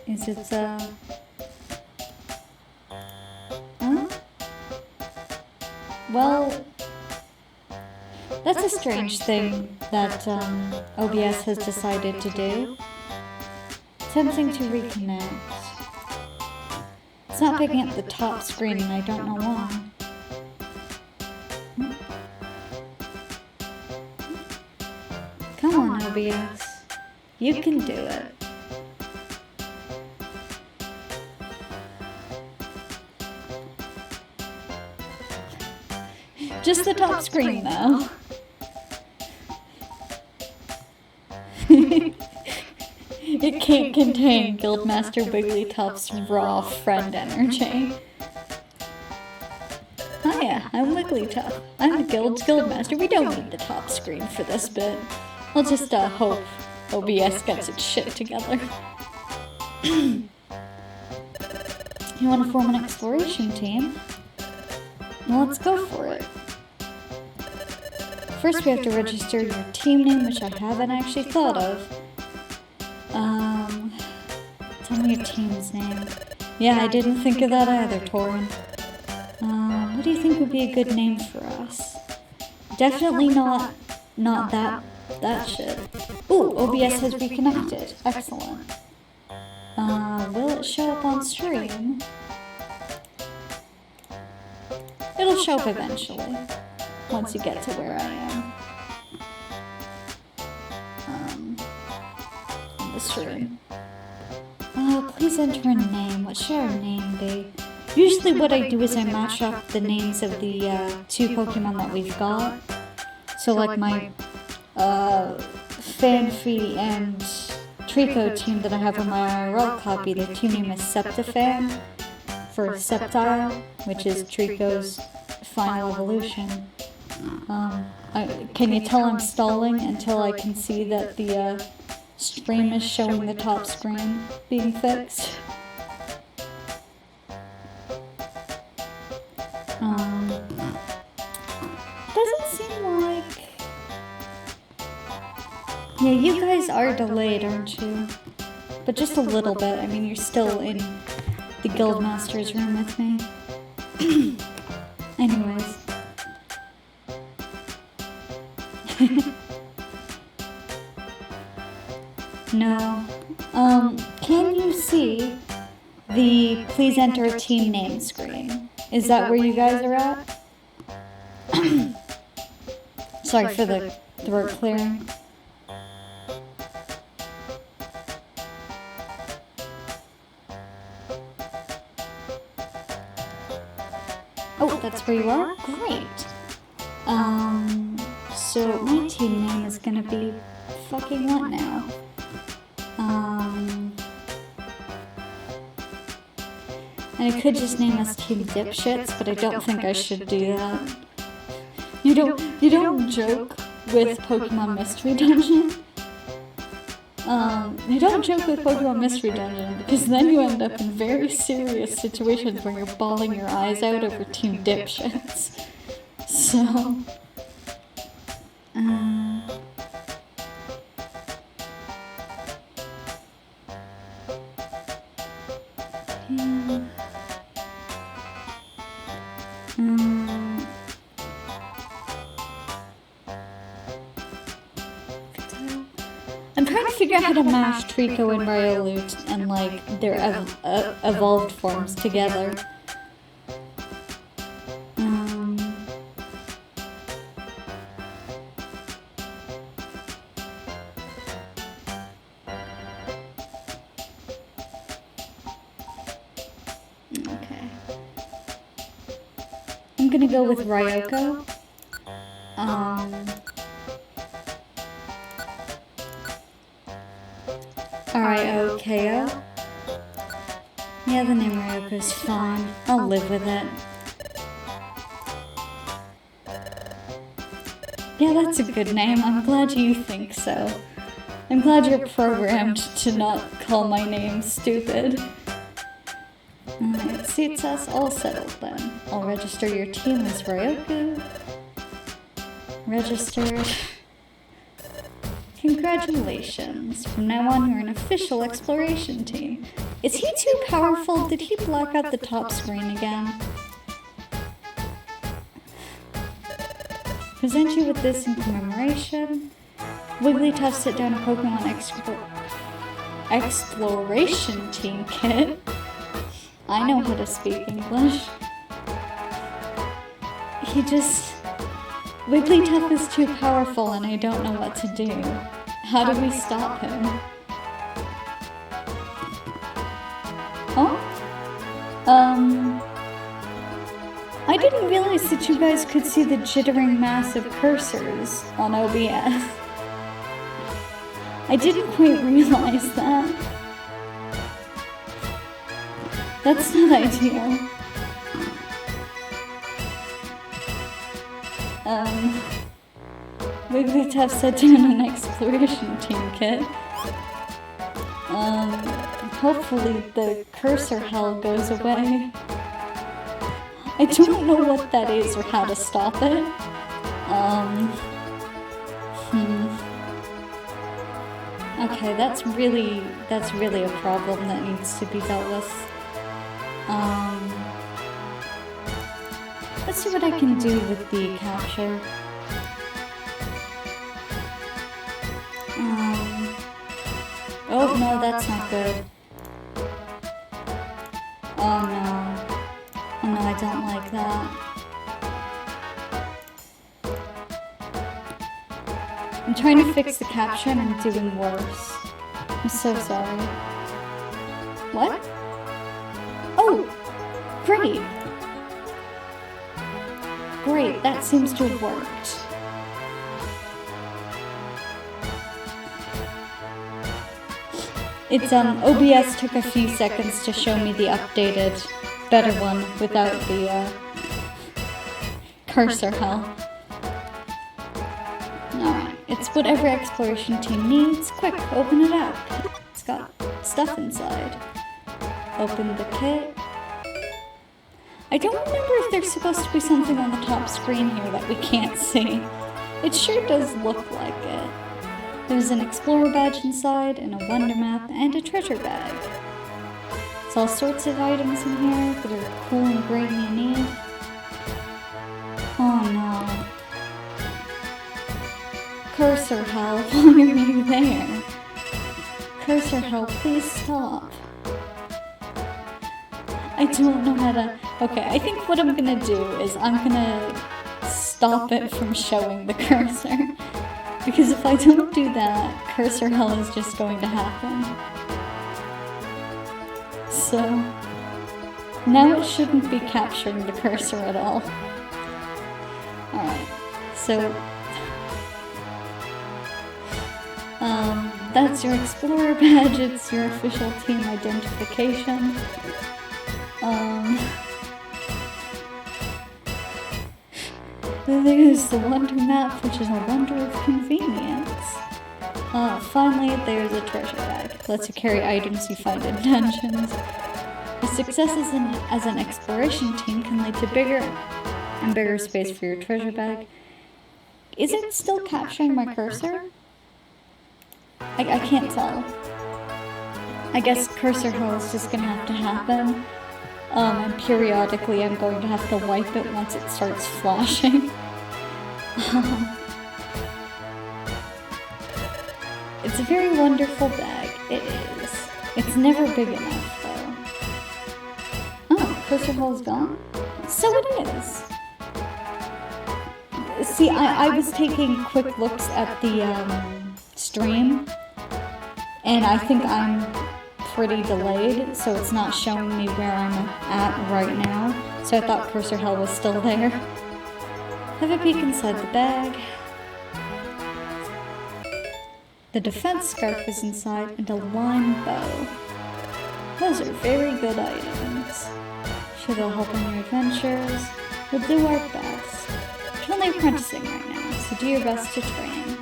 S1: Is it, Huh? Well, that's a strange thing that, OBS has decided to do. Attempting to reconnect. It's not picking up the top screen and I don't know why. Come on, OBS. You can do it. Just the top screen, though. It can't contain Guildmaster Wigglytuff's raw friend energy. Hi, Hiya, I'm Wigglytuff. I'm the guild's guildmaster. We don't need the top screen for this bit. I'll just hope OBS gets its shit together. You want to form an exploration team? Well, let's go for it. First we have to register your team name, which I haven't actually thought of. Tell me your team's name. Yeah, I didn't think of that either, Torin. What do you think would be a good name for us? Definitely not that shit. Ooh, OBS has reconnected. Excellent. Will it show up on stream? It'll show up eventually, once you get to where I am. In the stream. Please enter a name. What should our name be? Usually what I do is I match up the names of the 2 Pokemon that we've got. So like my Fanfi and Trico team that I have on my IRL copy, their team name is Septifan for Sceptile, which is Trico's final evolution. Can you tell I'm stalling until I can see that the stream is showing the top screen being fixed? Doesn't seem like... Yeah, you guys are delayed, aren't you? But just a little bit. I mean, you're still in the Guildmaster's room with me. Anyways. No. Can you see the please enter a team name screen? Is that where you guys are at? Sorry for the throat clearing. Oh, that's where you are? Great. So my team name is gonna be fucking what now? And I could just name us Team Dipshits, but I don't think I should do that. You don't joke with Pokemon Mystery Dungeon. You don't joke with Pokemon Mystery Dungeon, because then you end up in very serious situations where you're bawling your eyes out over Team Dipshits. So... I'm trying to figure out how to mash Trico and Riolu and like their evolved forms together. Okay. I'm gonna go with Ryoko. R-I-O-K-O? Yeah, the name Ryoko's fine. I'll live with it. Yeah, that's a good name. I'm glad you think so. I'm glad you're programmed to not call my name stupid. It suits us all settled then. I'll register your team as Ryoko. Registered. Congratulations. From now on, you're an official exploration team. Is he too powerful? Did he block out the top screen again? Present you with this in commemoration. Wigglytuff sit down a Pokemon exploration team kit. I know how to speak English. Wigglytuff is too powerful and I don't know what to do. How do we stop him? Oh? I didn't realize that you guys could see the jittering massive cursors on OBS. I didn't quite realize that. That's not ideal. Wigglytuff set down an exploration team kit. Hopefully the cursor hell goes away. I don't know what that is or how to stop it. Okay, that's really a problem that needs to be dealt with. Let's see what I can do with the capture. Oh no, that's not good. Oh no. Oh no, I don't like that. I'm trying to fix the capture and I'm doing worse. I'm so sorry. What? Oh! Great! Great, that seems to have worked. It's, OBS took a few seconds to show me the updated, better one without the, cursor hell. Alright, it's whatever exploration team needs. Quick, open it up. It's got stuff inside. Open the kit. I don't remember if there's supposed to be something on the top screen here that we can't see. It sure does look like it. There's an explorer badge inside, and a wonder map, and a treasure bag. There's all sorts of items in here that are cool and great and you need. Oh no. Cursor hell, why are you there? Cursor hell, please stop. I don't know how to... Okay, I think what I'm gonna do is I'm gonna stop it from showing the cursor. Because if I don't do that, cursor hell is just going to happen. So... now it shouldn't be capturing the cursor at all. Alright, so... that's your explorer badge, it's your official team identification. There's the wonder map, which is a wonder of convenience. Finally, there's a treasure bag. Lets you carry items you find in dungeons. A success as an exploration team can lead to bigger and bigger space for your treasure bag. Is it still capturing my cursor? I can't tell. I guess cursor hell is just gonna have to happen. And periodically I'm going to have to wipe it once it starts flashing. It's a very wonderful bag. It is. It's never big enough, though. Oh, cursor hell's gone? So it is. See, I was taking quick looks at the stream, and I think I'm pretty delayed, so it's not showing me where I'm at right now, so I thought cursor hell was still there. Have a peek inside the bag. The defense scarf is inside, and a lime bow. Those are very good items. Sure they'll help in your adventures. We'll do our best. You're only apprenticing right now, so do your best to train.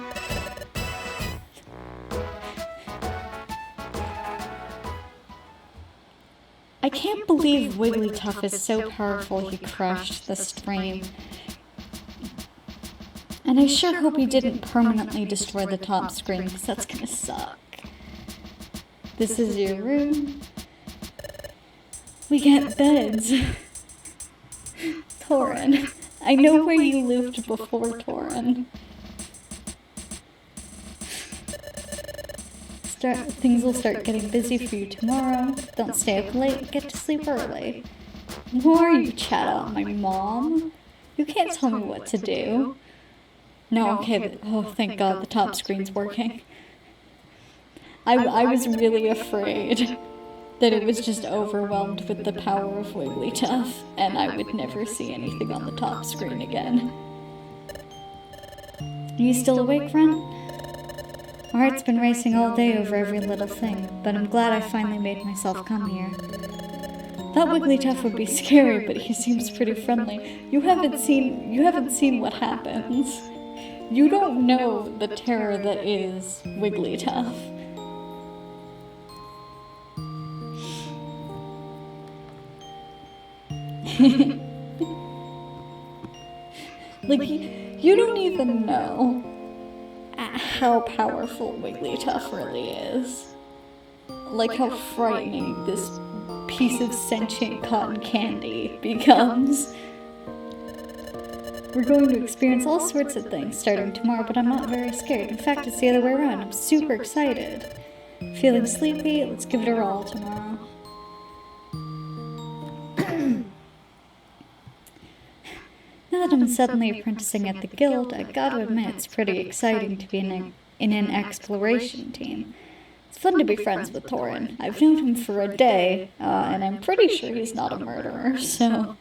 S1: I can't believe Wigglytuff is so powerful he crashed the stream. And I sure hope he didn't permanently destroy the top screen, because that's gonna suck. This is your room. We get beds. Torin. I know where you lived before, Torin. Things will start getting busy for you tomorrow. Don't stay up late, get to sleep early. Who are you, chat out my mom? You can't tell me what to do. No, okay, but, oh, thank God the top screen's working. I was really afraid that it was just overwhelmed with the power of Wigglytuff, and I would never see anything on the top screen again. Are you still awake, friend? My heart's been racing all day over every little thing, but I'm glad I finally made myself come here. Thought Wigglytuff would be scary, but he seems pretty friendly. You haven't seen what happens. You don't know the terror that is Wigglytuff. Like, you don't even know how powerful Wigglytuff really is. Like how frightening this piece of sentient cotton candy becomes. We're going to experience all sorts of things starting tomorrow, but I'm not very scared. In fact, it's the other way around. I'm super excited. Feeling sleepy? Let's give it our all tomorrow. Now that I'm suddenly apprenticing at the guild, I gotta admit it's pretty exciting to be in an exploration team. It's fun to be friends with Thorin. I've known him for a day, and I'm pretty sure he's not a murderer, so...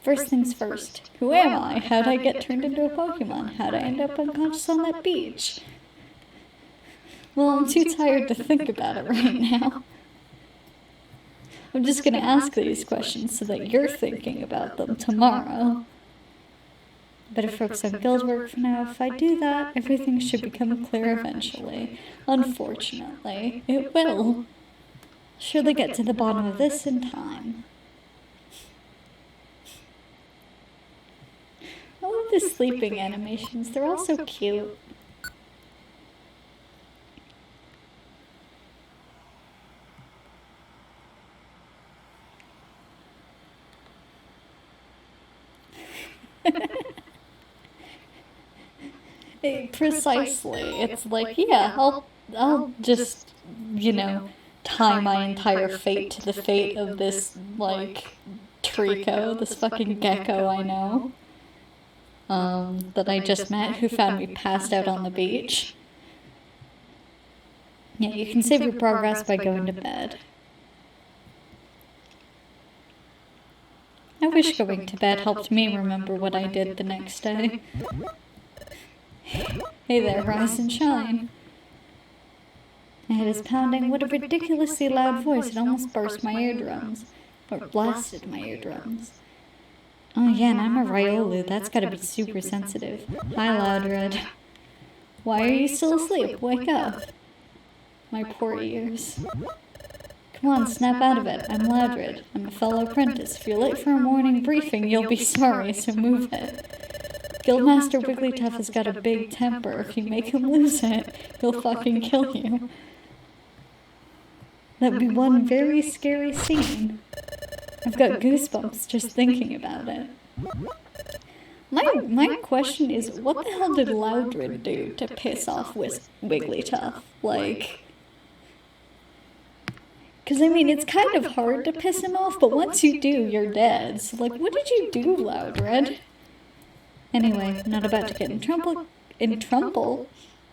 S1: First things first, who am I? How'd I get turned into a Pokemon? How'd I end up unconscious on that beach? Well, I'm too tired to think about it right now. I'm just gonna ask these questions so that you're thinking about them tomorrow. Better focus on guild work for now. If I do that, everything should become clear eventually. Unfortunately, it will. Surely get to the bottom of this in time. I love the sleeping animations. They're all so cute. Precisely. It's like, yeah, I'll just, you know, tie my entire fate to the fate of this, like, Trico, this fucking gecko I know. That I just met, who found me passed out on the beach. Yeah, you can save your progress by going to bed. I wish going to bed helped me remember what I did the next day. Hey there, rise and shine. My head is pounding. What a ridiculously loud voice. It almost burst my eardrums. Or blasted my eardrums. Oh yeah, and I'm a Riolu. That's gotta be super sensitive. Hi, Loudred. Why are you still asleep? Wake up. My poor ears. Come on, snap out of it. I'm Loudred. I'm a fellow apprentice. If you're late for a morning briefing, you'll be sorry, so move it. Guildmaster Wigglytuff has got a big temper. If you make him lose it, he'll fucking kill you. That'd be one very scary scene. I've got goosebumps just thinking about it. My question is, what the hell did Loudred do to piss off Wigglytuff? Like... Because, I mean, it's kind of hard to piss him off, but once you do, you're dead. So, like, what did you do, Loudred? Anyway, I'm not about to get in trouble,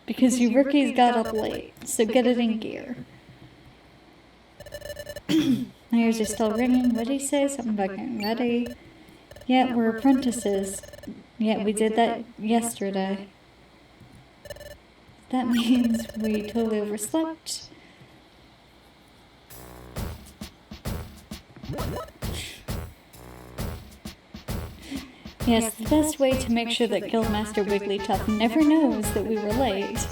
S1: because you rookies got up late, so get it in gear. My ears are still ringing. What did he say? Something about getting ready? Yeah, we're apprentices. Yeah, we did that yesterday. That means we totally overslept. Yes, the best way to make sure that Guildmaster Wigglytuff never knows that we were late.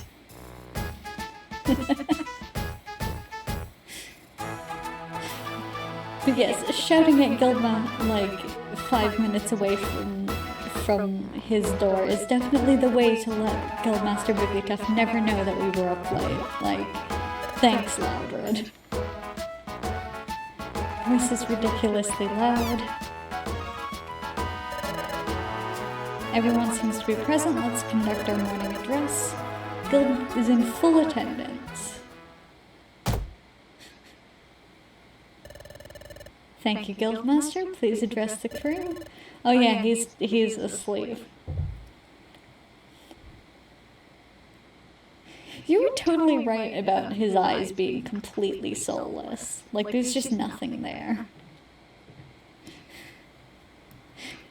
S1: But yes, shouting at Guildmaster like 5 minutes away from his door is definitely the way to let Guildmaster Wigglytuff never know that we were up late. Like, thanks, Loudred. Voice is ridiculously loud. Everyone seems to be present. Let's conduct our morning address. Guild is in full attendance. Thank you, Guildmaster. Please address the crew. Oh yeah, he's asleep. You were totally right about his eyes being completely soulless. Like, there's just nothing there.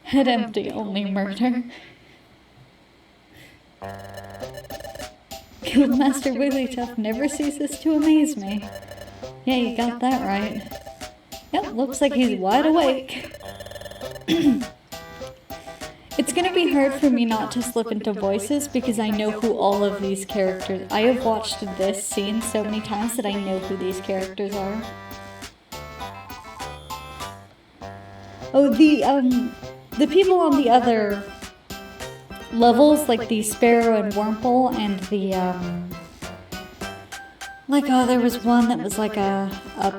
S1: Head empty, only murder. Guildmaster Wigglytuff never ceases to amaze me. Yeah, you got that right. Yep, looks like he's wide awake. It's gonna be hard for me not to slip into voices because I know who all of these characters... I have watched this scene so many times that I know who these characters are. Oh, the people on the other levels, like the Sparrow and Wurmple and the, like, oh, there was one that was like a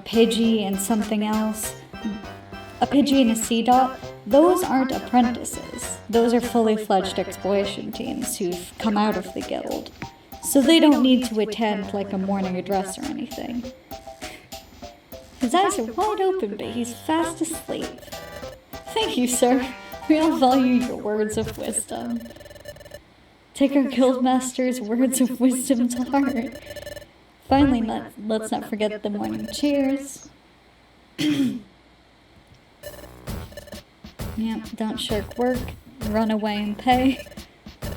S1: Pidgey and something else. A Pidgey and a Sea-Dot. Those aren't apprentices. Those are fully fledged exploration teams who've come out of the guild. So they don't need to attend, like, a morning address or anything. His eyes are wide open, but he's fast asleep. Thank you, sir. We all value your words of wisdom. Take our guildmaster's words of wisdom to heart. Finally, let's not forget the morning cheers. Yep, don't shirk work, run away and pay.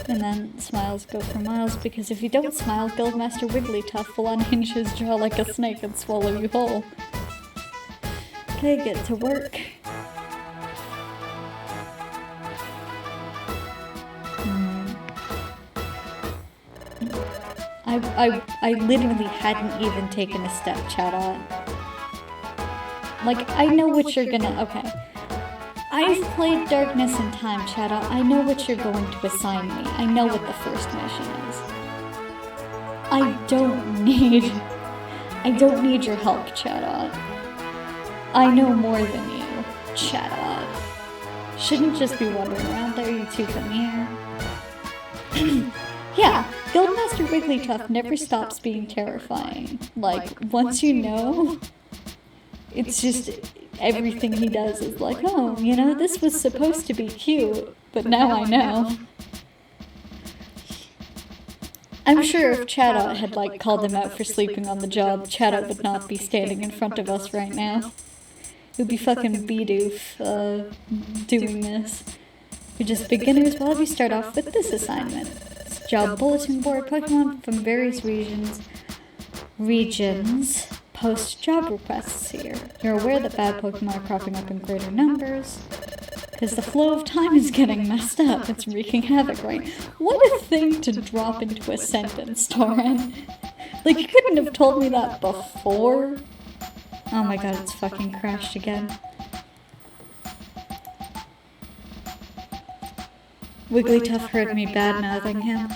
S1: And then smiles go for miles, because if you don't smile, Guildmaster Wigglytuff will unhinge his jaw like a snake and swallow you whole. Okay, get to work. I literally hadn't even taken a step, Chatot. Like, I know what you're gonna... Okay. I've played Darkness in Time, Chatot. I know what you're going to assign me. I know what the first mission is. I don't need your help, Chatot. I know more than you, Chatot. Shouldn't just be wandering around there, you two come here. Yeah, Guildmaster Wigglytuff never stops being terrifying. Like, once you know, it's just, everything he does is like, oh, you know, this was supposed to be cute, but now I know. I'm sure if Chatot had, like, called him out for sleeping on the job, Chatot would not be standing in front of us right now. It would be fucking Bidoof, doing this. We're just beginners. Well, we start off with this assignment. Job bulletin board. Pokemon from various regions post job requests here. You're aware that bad Pokemon are cropping up in greater numbers because the flow of time is getting messed up. It's wreaking havoc, right? What a thing to drop into a sentence, Torin. Like, you couldn't have told me that before. Oh my god, it's fucking crashed again. Wigglytuff heard me bad-mouthing him.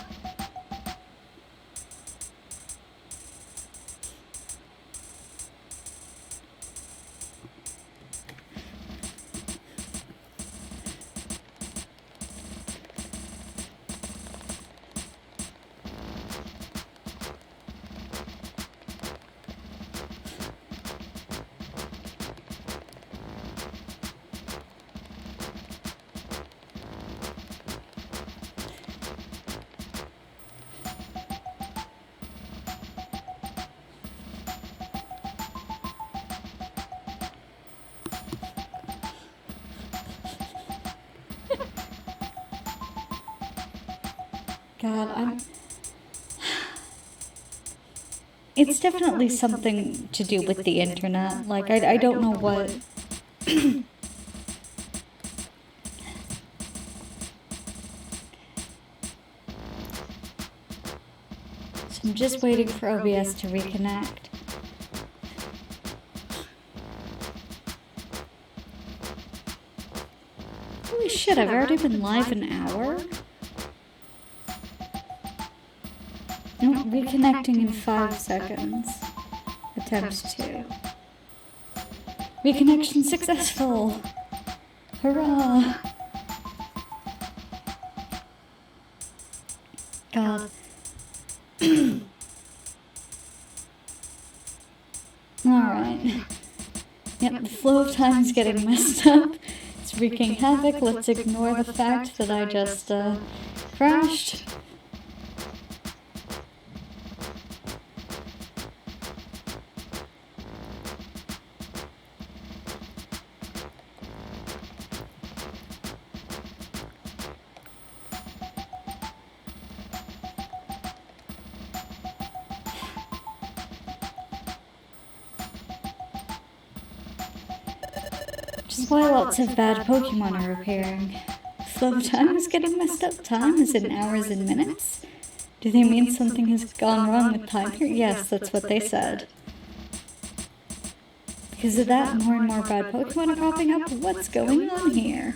S1: God, It's definitely something to do with the internet. Like, I don't know what... So I'm just waiting for OBS to reconnect. Holy shit, I've already been live an hour? Reconnecting in 5 seconds. Attempt 2. Reconnection successful! Hurrah! God. Alright. Yep, the flow of time is getting messed up. It's wreaking havoc. Let's ignore the fact that I just, crashed. is why lots of bad Pokemon are appearing. Flow of time is getting messed up. Time is in hours and minutes. Do they mean something has gone wrong with time here? Yes, that's what they said. Because of that, more and more bad Pokemon are popping up. What's going on here?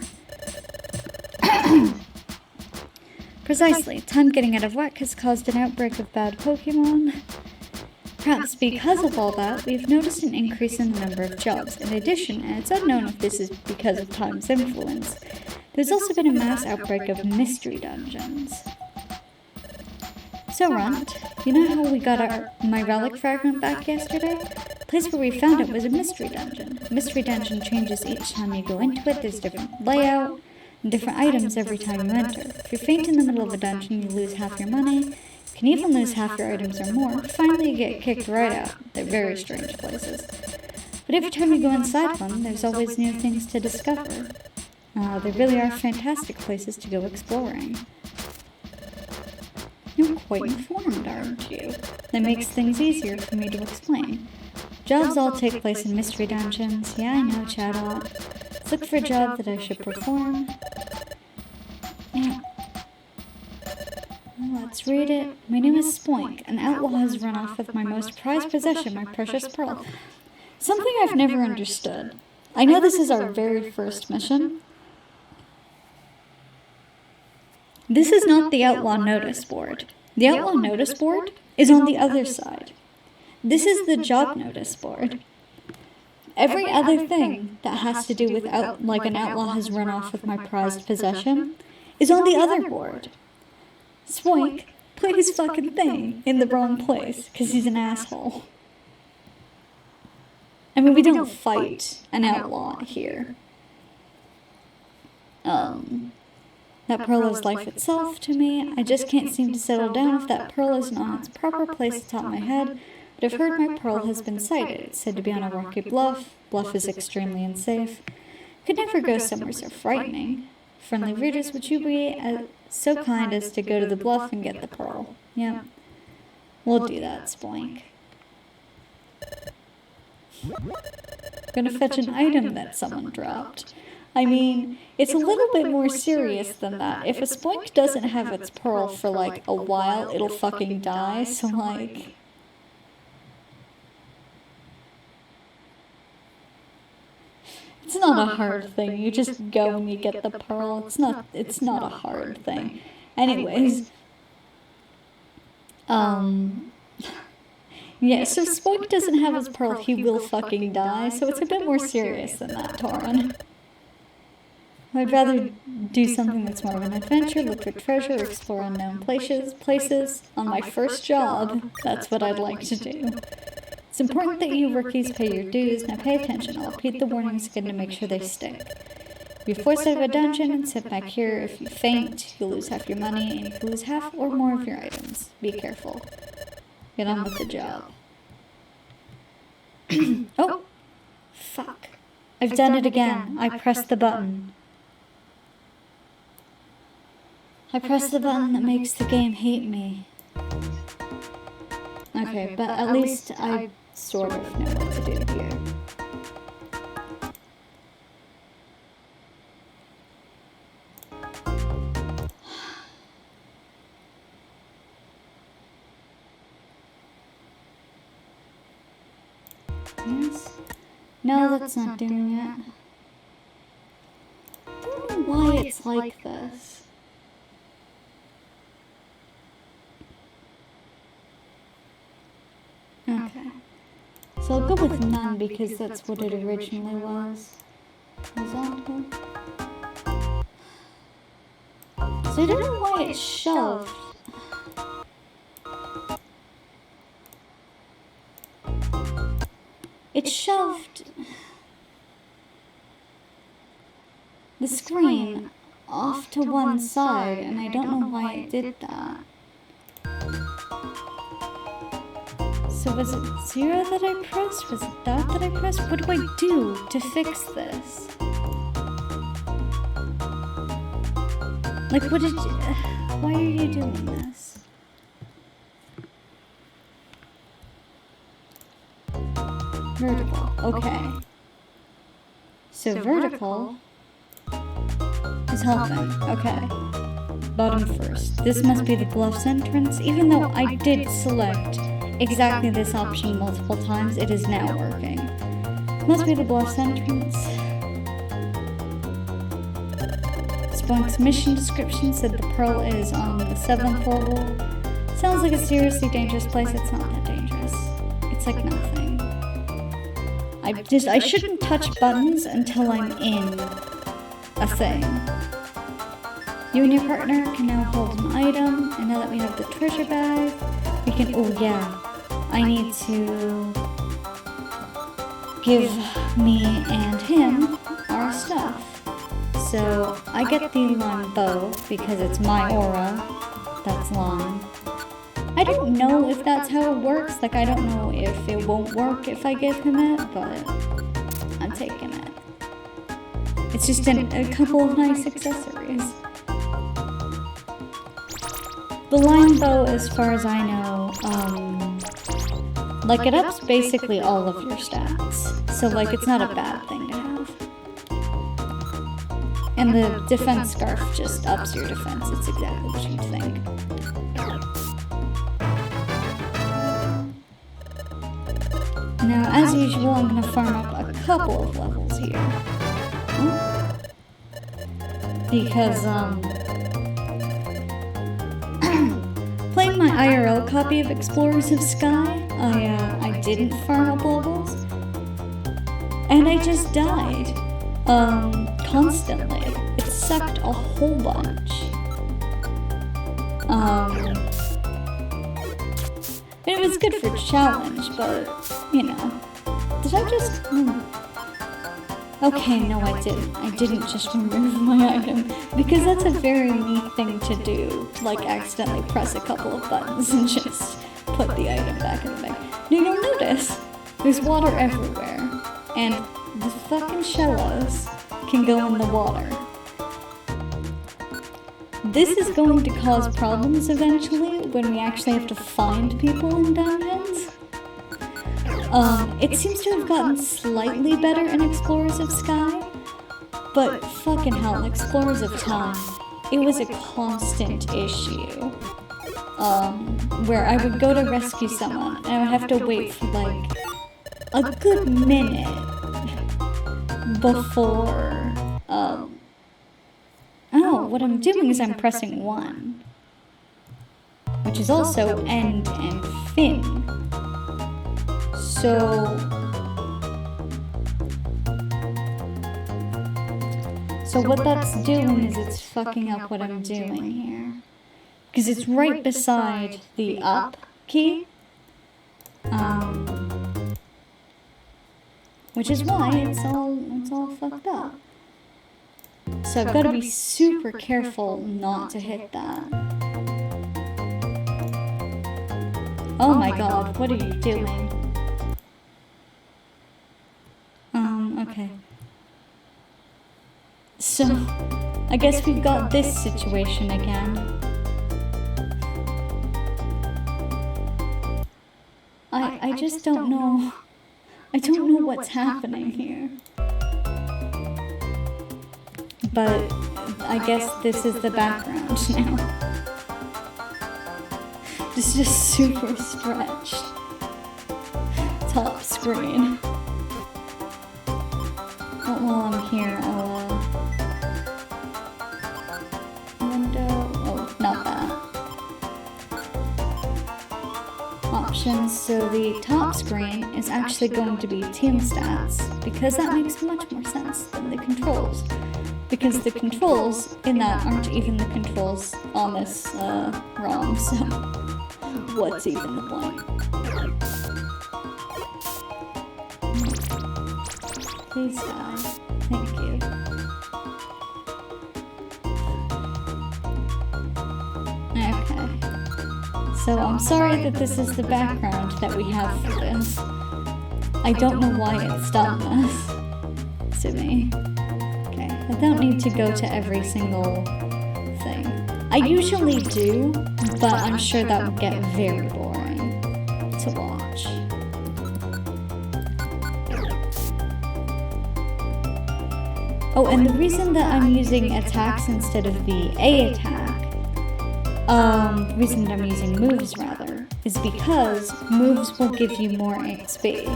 S1: Precisely. Time getting out of whack has caused an outbreak of bad Pokemon. Perhaps because of all that, we've noticed an increase in the number of jobs. In addition, and it's unknown if this is because of time's influence, there's also been a mass outbreak of mystery dungeons. So, Runt, you know how we got my relic fragment back yesterday? The place where we found it was a mystery dungeon. A mystery dungeon changes each time you go into it. There's different layout and different items every time you enter. If you faint in the middle of a dungeon, you lose half your money. You can even lose half your items or more. Finally, you get kicked right out. They're very strange places. But every time you go inside one, there's always new things to discover. They really are fantastic places to go exploring. You're quite informed, aren't you? That makes things easier for me to explain. Jobs all take place in mystery dungeons. Yeah, I know, Chatbot. Let's look for a job that I should perform. Yeah. Well, let's read it. My name is Spoink. An outlaw has run off with my most prized possession, my precious pearl. Something I've never understood. I know this is our very first mission. This is not the outlaw notice board. The outlaw notice board is on the other side. This is the job notice board. Every other thing that has to do with like an outlaw has run off with my prized possession is on the other board. Spoink put his fucking thing in the wrong place because he's an asshole. I mean, we don't fight an outlaw here. That pearl is life itself to me. I just can't seem to settle down if that pearl isn't on its proper place atop my head. But I've heard my pearl has been sighted. It's said to be on a rocky bluff. Bluff is extremely unsafe. Could never go somewhere so frightening. Friendly readers, would you be so kind as to go to the bluff and get the pearl? Yep. We'll do that, Spoink. I'm gonna fetch an item that someone dropped. I mean, it's a little bit more serious than that. If a Spoink doesn't have its pearl for, like, a while, it'll fucking die, so, like... It's not a hard thing. You just go and you get the pearl. It's not a hard thing. Anyways. Yeah, so if Spoink doesn't have his pearl, he will fucking die, so it's a bit more serious than that, Tauren. I'd rather do something that's more of an adventure, look for treasure, explore unknown places. On my first job, that's what I'd like to do. It's important that you rookies pay your dues. Now pay attention. I'll repeat the warnings again to make sure they stick. You're forced out of a dungeon and sit back here. If you faint, you'll lose half your money, and you can lose half or more of your items. Be careful. Get on with the job. Oh! Fuck. I've done it again. I pressed the button. I pressed the button that makes the game hate me. Okay, but at least I sort of know what to do here. Yes? No, that's not doing it. I don't know why it's like this. Okay. So I'll go with none because that's what it originally was. Horizontal. So I don't know why it's shoved. It shoved the screen off to one side, and I don't know why it did that. So was it 0 that I pressed? Was it that I pressed? What do I do to fix this? Like, what did you... why are you doing this? Vertical. Okay. So vertical is helping. Okay. Bottom first. This must be the bluff's entrance. Even though I did select exactly this option multiple times, it is now working. Must be the bluff's entrance. Spunk's mission description said the pearl is on the 7th level. Sounds like a seriously dangerous place. It's not that dangerous. It's like nothing. I shouldn't touch buttons until I'm in a thing. You and your partner can now hold an item, and now that we have the treasure bag, we can, oh yeah, I need to give me and him our stuff. So I get the lime bow because it's my aura, that's lime. I don't know if that's how it works, like I don't know if it won't work if I give him it, but I'm taking it. It's just a couple of nice accessories. The line bow, as far as I know, like it ups basically all of your stats. So like it's not a bad thing to have. And the defense scarf just ups your defense. It's exactly what you'd think. Now, as usual, I'm gonna farm up a couple of levels here. Because, playing my IRL copy of Explorers of Sky, I didn't farm up levels. And I just died. Constantly. It sucked a whole bunch. It was good for challenge, but, you know. Did I just... Okay, no I didn't. I didn't just remove my item, because that's a very neat thing to do. Like, accidentally press a couple of buttons and just put the item back in the bag. Now you'll notice, there's water everywhere, and the fucking shallows can go in the water. This is going to cause problems eventually when we actually have to find people in dungeons. It seems to have gotten slightly better in Explorers of Sky, but fucking hell, Explorers of Time, it was a constant issue. Where I would go to rescue someone and I would have to wait for like a good minute before, oh, what I'm doing is I'm pressing 1, which is also end and fin. So what that's doing is it's fucking up what I'm doing here. Because it's right beside the up key. Which is why it's all fucked up. So I've got to be super careful not to hit that. Oh my god, what are you doing? Okay. So, I guess we've got this situation again. I just don't know. I don't know what's happening here. But I guess this is the background now. It's just super stretched. Top screen. While I'm here, I'll, window, oh, not that. Options, so the top screen is actually going to be team stats, because that makes much more sense than the controls. Because the controls in that aren't even the controls on this, ROM, so what's even the point? Please die. Thank you. Okay. So I'm sorry that this is the background that we have for this. I don't know why it's done this to me. Okay, I don't need to go to every single thing. I usually do, but I'm sure that would get very boring to watch. Oh, and the reason that I'm using attacks instead of the A attack, the reason that I'm using moves rather, is because moves will give you more XP,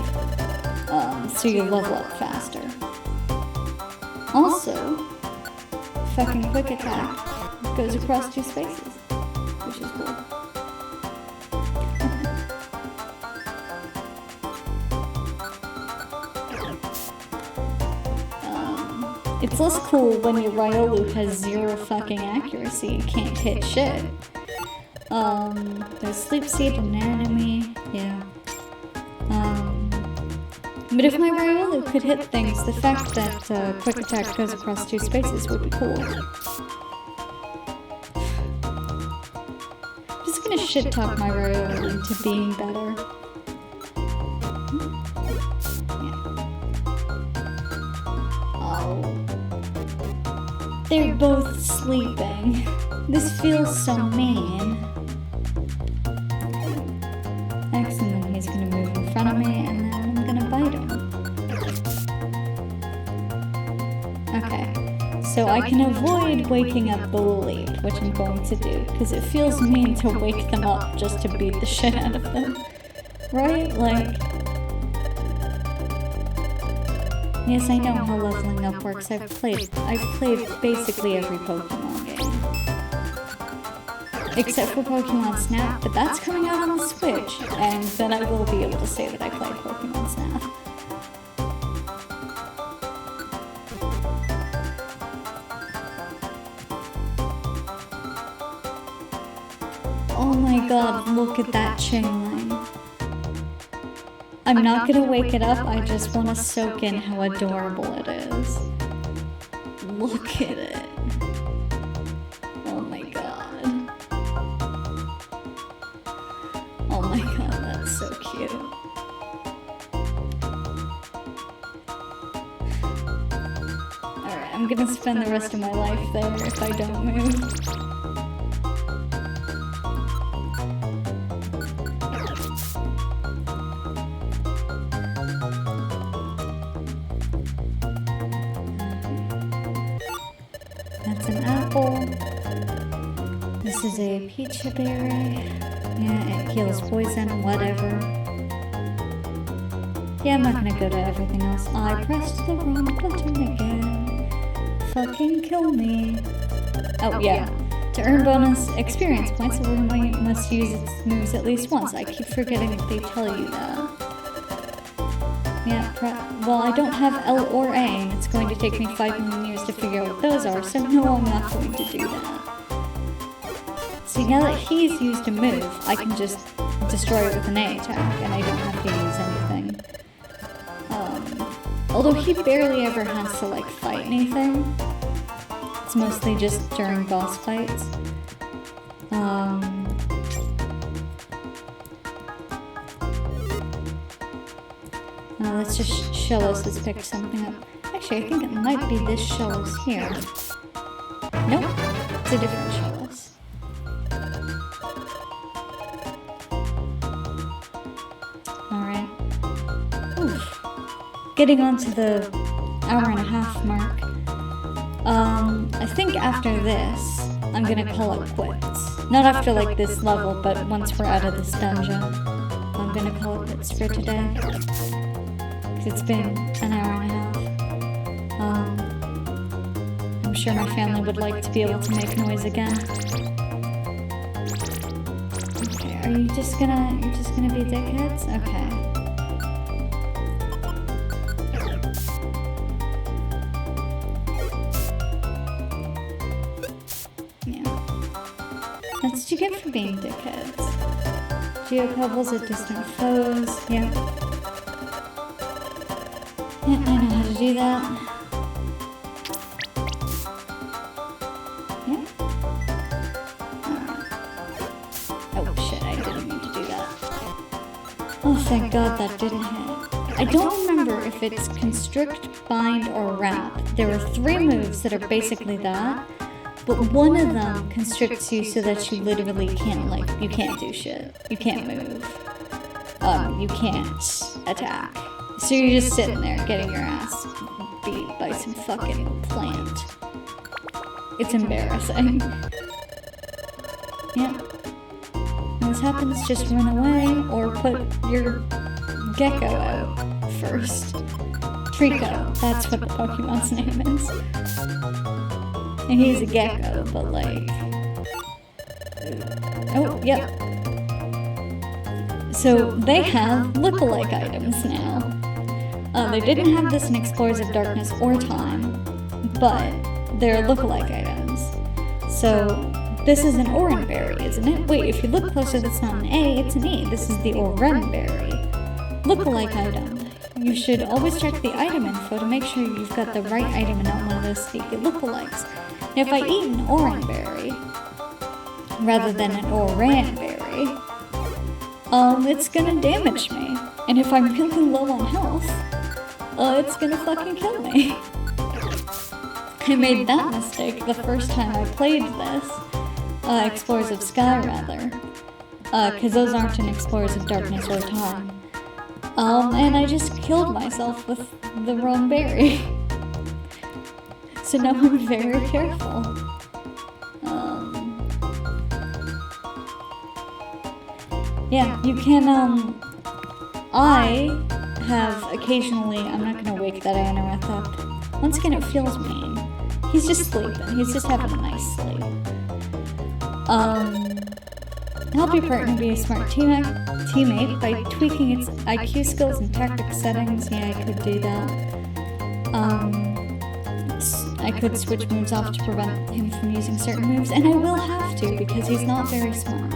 S1: so you level up faster. Also, fucking quick attack goes across 2 spaces, which is cool. It's less cool when your Ryolu has 0 fucking accuracy, you can't hit shit. There's Sleep Seed Anatomy, yeah. But if my Ryolu could hit things, the fact that quick attack goes across 2 spaces would be cool. I'm just gonna shit talk my Ryolu into being better. They're both sleeping. This feels so mean. Excellent, he's gonna move in front of me and then I'm gonna bite him. Okay, so I can avoid waking up Bully, which I'm going to do, because it feels mean to wake them up just to beat the shit out of them. Right? Like... Yes, I know how leveling up works. I've played basically every Pokemon game. Except for Pokemon Snap, but that's coming out on the Switch, and then I will be able to say that I played Pokemon Snap. Oh my god, look at that Chingling. I'm not gonna wake it up, I just want to soak in how adorable it is. Look at it. Oh my god. Oh my god, that's so cute. Alright, I'm gonna spend the rest of my life there if I don't move. That's an apple. This is a peach berry. Yeah, it heals poison, whatever. Yeah, I'm not gonna go to everything else. I pressed the wrong button again. Fucking kill me. Oh, yeah. To earn bonus experience points, a Roomba must use its moves at least once. I keep forgetting that they tell you that. Yeah, well, I don't have L or A, and it's going to take me 5 million years to figure out what those are, so no, I'm not going to do that. See, now that he's used a move, I can just destroy it with an A attack, and I don't have to use anything. Although he barely ever has to, like, fight anything. It's mostly just during boss fights. Let's just Shellos has picked something up. Actually, I think it might be this Shellos here. Nope, it's a different Shellos. Alright. Oof. Getting on to the hour-and-a-half mark. I think after this, I'm gonna call it quits. Not after, like, this level, but once we're out of this dungeon. I'm gonna call it quits for today. It's been an hour and a half. I'm sure my family would like to be able to make noise again. Okay, are you just gonna be dickheads? Okay. Yeah. That's what you get for being dickheads. Geocobbles at distant foes, yeah. Yeah, I know how to do that. Yeah. Oh shit, I didn't mean to do that. Oh, thank god that didn't hit. I don't remember if it's Constrict, Bind, or Wrap. There are 3 moves that are basically that, but one of them constricts you so that you literally can't, like, you can't do shit. You can't move. You can't attack. So you're just sitting there getting your ass beat by some fucking plant. It's embarrassing. Yeah. When this happens, just run away or put your gecko out first. Trico, that's what the Pokemon's name is. And he's a gecko, but like... Oh, yep. So they have lookalike items now. They didn't have this in Explorers of Darkness or Time, but they're lookalike items. So this is an Oranberry, isn't it? Wait, if you look closer, that's not an A, it's an E. This is the Oranberry. Lookalike item. You should always check the item info to make sure you've got the right item and not one of those sneaky lookalikes. Now, if I eat an Oranberry rather than an Oranberry, it's gonna damage me. And if I'm really low on health, it's gonna fucking kill me. I made that mistake the first time I played this. Explorers of Sky, rather. Because those aren't in Explorers of Darkness or Time. And I just killed myself with the wrong berry. So now I'm very careful. Yeah, you can, I have occasionally, I'm not gonna wake that Anorith up. Once again, it feels mean. He's just sleeping. He's just having a nice sleep. Help your partner be a smart teammate by tweaking its IQ skills and tactic settings. Yeah, I could do that. I could switch moves off to prevent him from using certain moves, and I will have to because he's not very smart.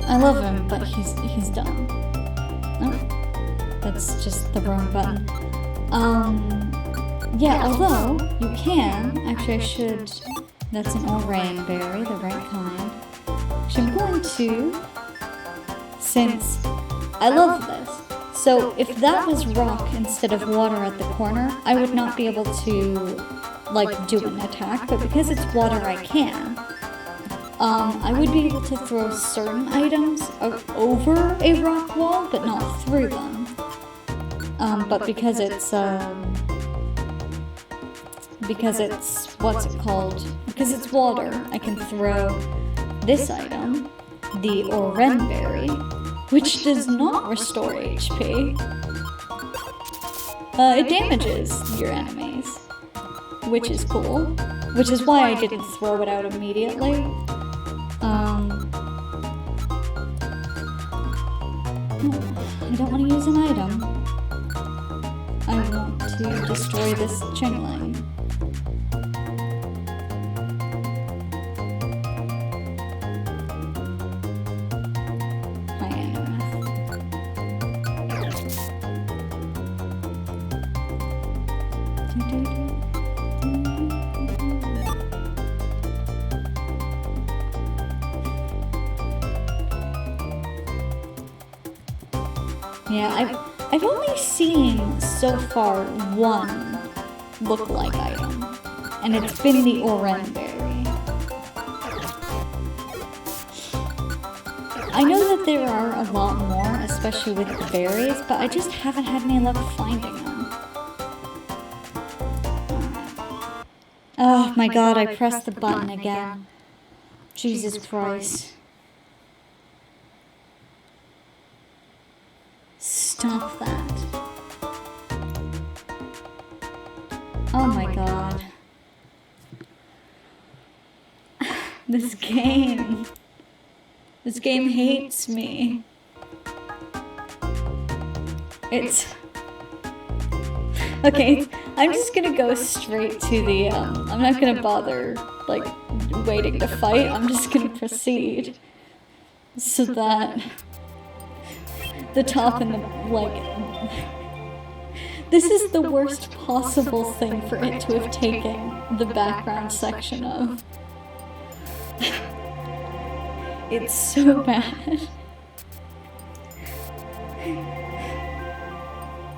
S1: I love him, but he's dumb. Oh, that's just the wrong button. Yeah, although you can, actually I should, that's an Oranberry, the right kind. Actually, I'm going to, since I love this, so if that was rock instead of water at the corner, I would not be able to, like, do an attack, but because it's water I can. I would be able to throw certain items over a rock wall, but not through them. But because it's, what's it called? Because it's water, I can throw this item, the Oranberry, which does not restore HP. It damages your enemies, which is cool. Which is why I didn't throw it out immediately. I don't want to use an item. I want to destroy this Chingling. Yeah, I've only seen so far one lookalike item, and it's been the Oranberry. I know that there are a lot more, especially with the berries, but I just haven't had any luck finding them. Oh my god, I pressed the button again. Jesus Christ. Stop that. Oh my god. This game. This game hates me. It's... Okay, I'm just gonna go straight to the, I'm not gonna bother, like, waiting to fight. I'm just gonna proceed. So that... the top and the, like... This is the worst possible thing for it to have taken the background section of. It's so bad.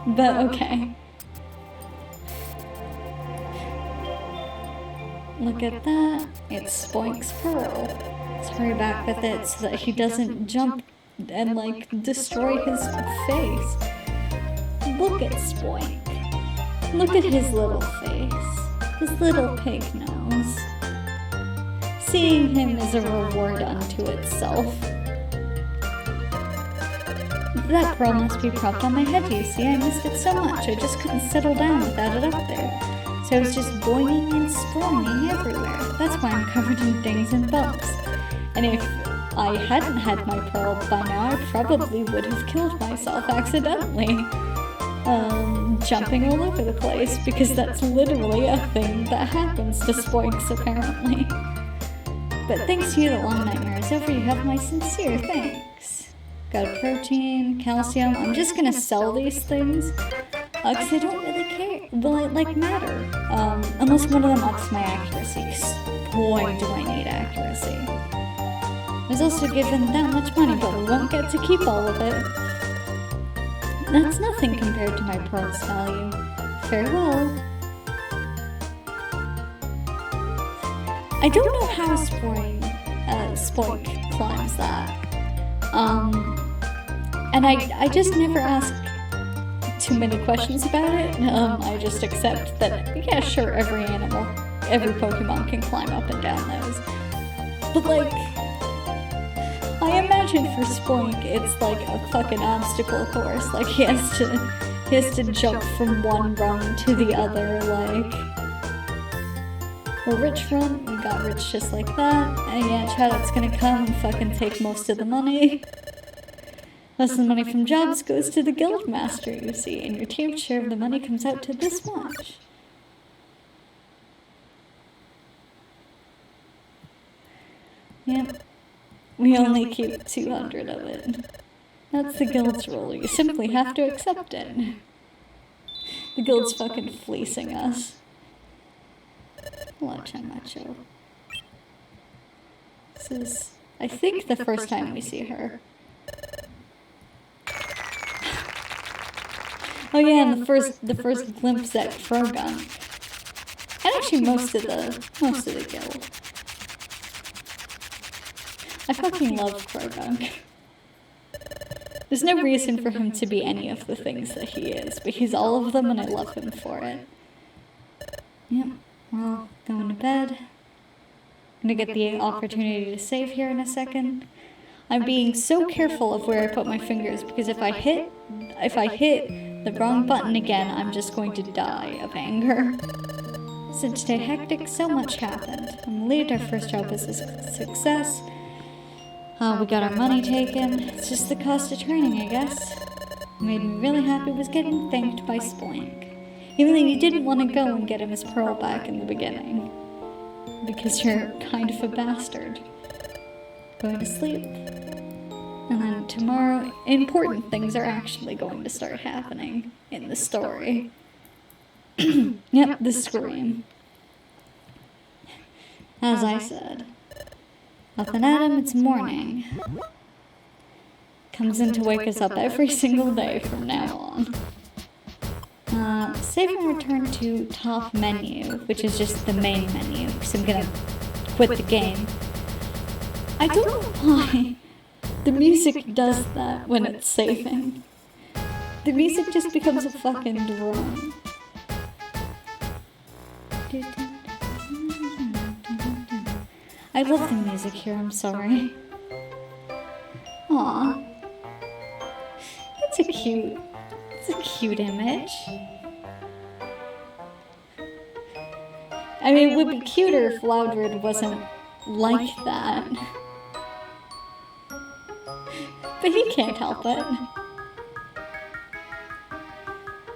S1: But okay. Look at that. It's Spoink's Pearl. Let's hurry back with it so that he doesn't jump and, like, destroy his face. Look at Spoink. Look at his little face. His little pig nose. Seeing him is a reward unto itself. That pearl must be propped on my head, you see. I missed it so much, I just couldn't settle down without it up there. So I was just boinging and sprawling everywhere. That's why I'm covered in dings and bumps. And if I hadn't had my pearl by now, I probably would have killed myself accidentally. Jumping all over the place, because that's literally a thing that happens to spoinks, apparently. But thanks to you, the long nightmare is over. You have my sincere thanks. Got a protein, calcium. I'm just gonna sell these things, because I don't really care. Will it, like, matter? Unless one of them ups my accuracy, 'cause boy, do I need accuracy. I was also given that much money, but we won't get to keep all of it. That's nothing compared to my pearl's value. Farewell. I don't know how Spoink climbs that. And I just never ask too many questions about it. I just accept that, yeah, sure, every Pokemon can climb up and down those. But, like, I imagine for Spoink, it's like a fucking obstacle course. Like, he has to jump from one rung to the other, like... Well, Rich Front, we got Rich just like that. And yeah, Chad's gonna come and fucking take most of the money. Most of the money from jobs goes to the guild master, you see, and your team's share of the money comes out to this much. Yep. We only keep 200 of it. That's the guild's rule. You simply have to accept it. The guild's fucking fleecing us. Watch how much I'll... This is, I think, the first time we see her. Oh yeah, and the first glimpse at Frogunk. And actually most of the guild. I fucking love Frogunk. There's no reason for him to be any of the things that he is, but he's all of them and I love him for it. Yep, we're all going to bed. I'm gonna get the opportunity to save here in a second. I'm being so careful of where I put my fingers because if I hit the wrong button again, I'm just going to die of anger. Since today hectic, so much happened. I'm relieved our first job was a success. We got our money taken. It's just the cost of training, I guess. What made me really happy was getting thanked by Spoink. Even though you didn't want to go and get him his pearl back in the beginning. Because you're kind of a bastard. Going to sleep. And then tomorrow, important things are actually going to start happening in the story. Yep, the scream. As I said. Up and at him, it's morning. Comes in to wake us up every single day from now on. Save and return to top menu, which is just the main menu, because I'm gonna quit the game. I don't know why the music does that when it's saving. The music just becomes a fucking drone. I love the music here, I'm sorry. Aw. It's a cute image. I mean, it would be cuter if Loudred wasn't like that. But he can't help it.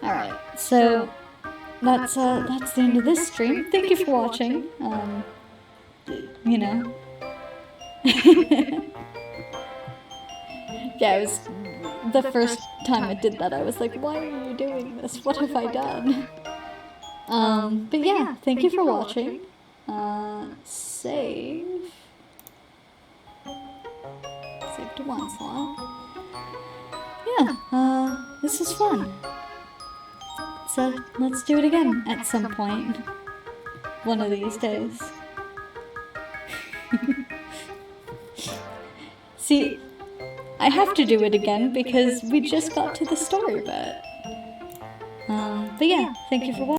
S1: Alright, so that's the end of this stream. Thank you for watching. You know. Yeah, it was the first time I did that, I was like, why are you doing this? What have I done? But yeah, thank you for watching. Save to one slot. Yeah, this is fun. So, let's do it again at some point. One of these days. See, I have to do it again because we just got to the story bit. But yeah, thank you for watching.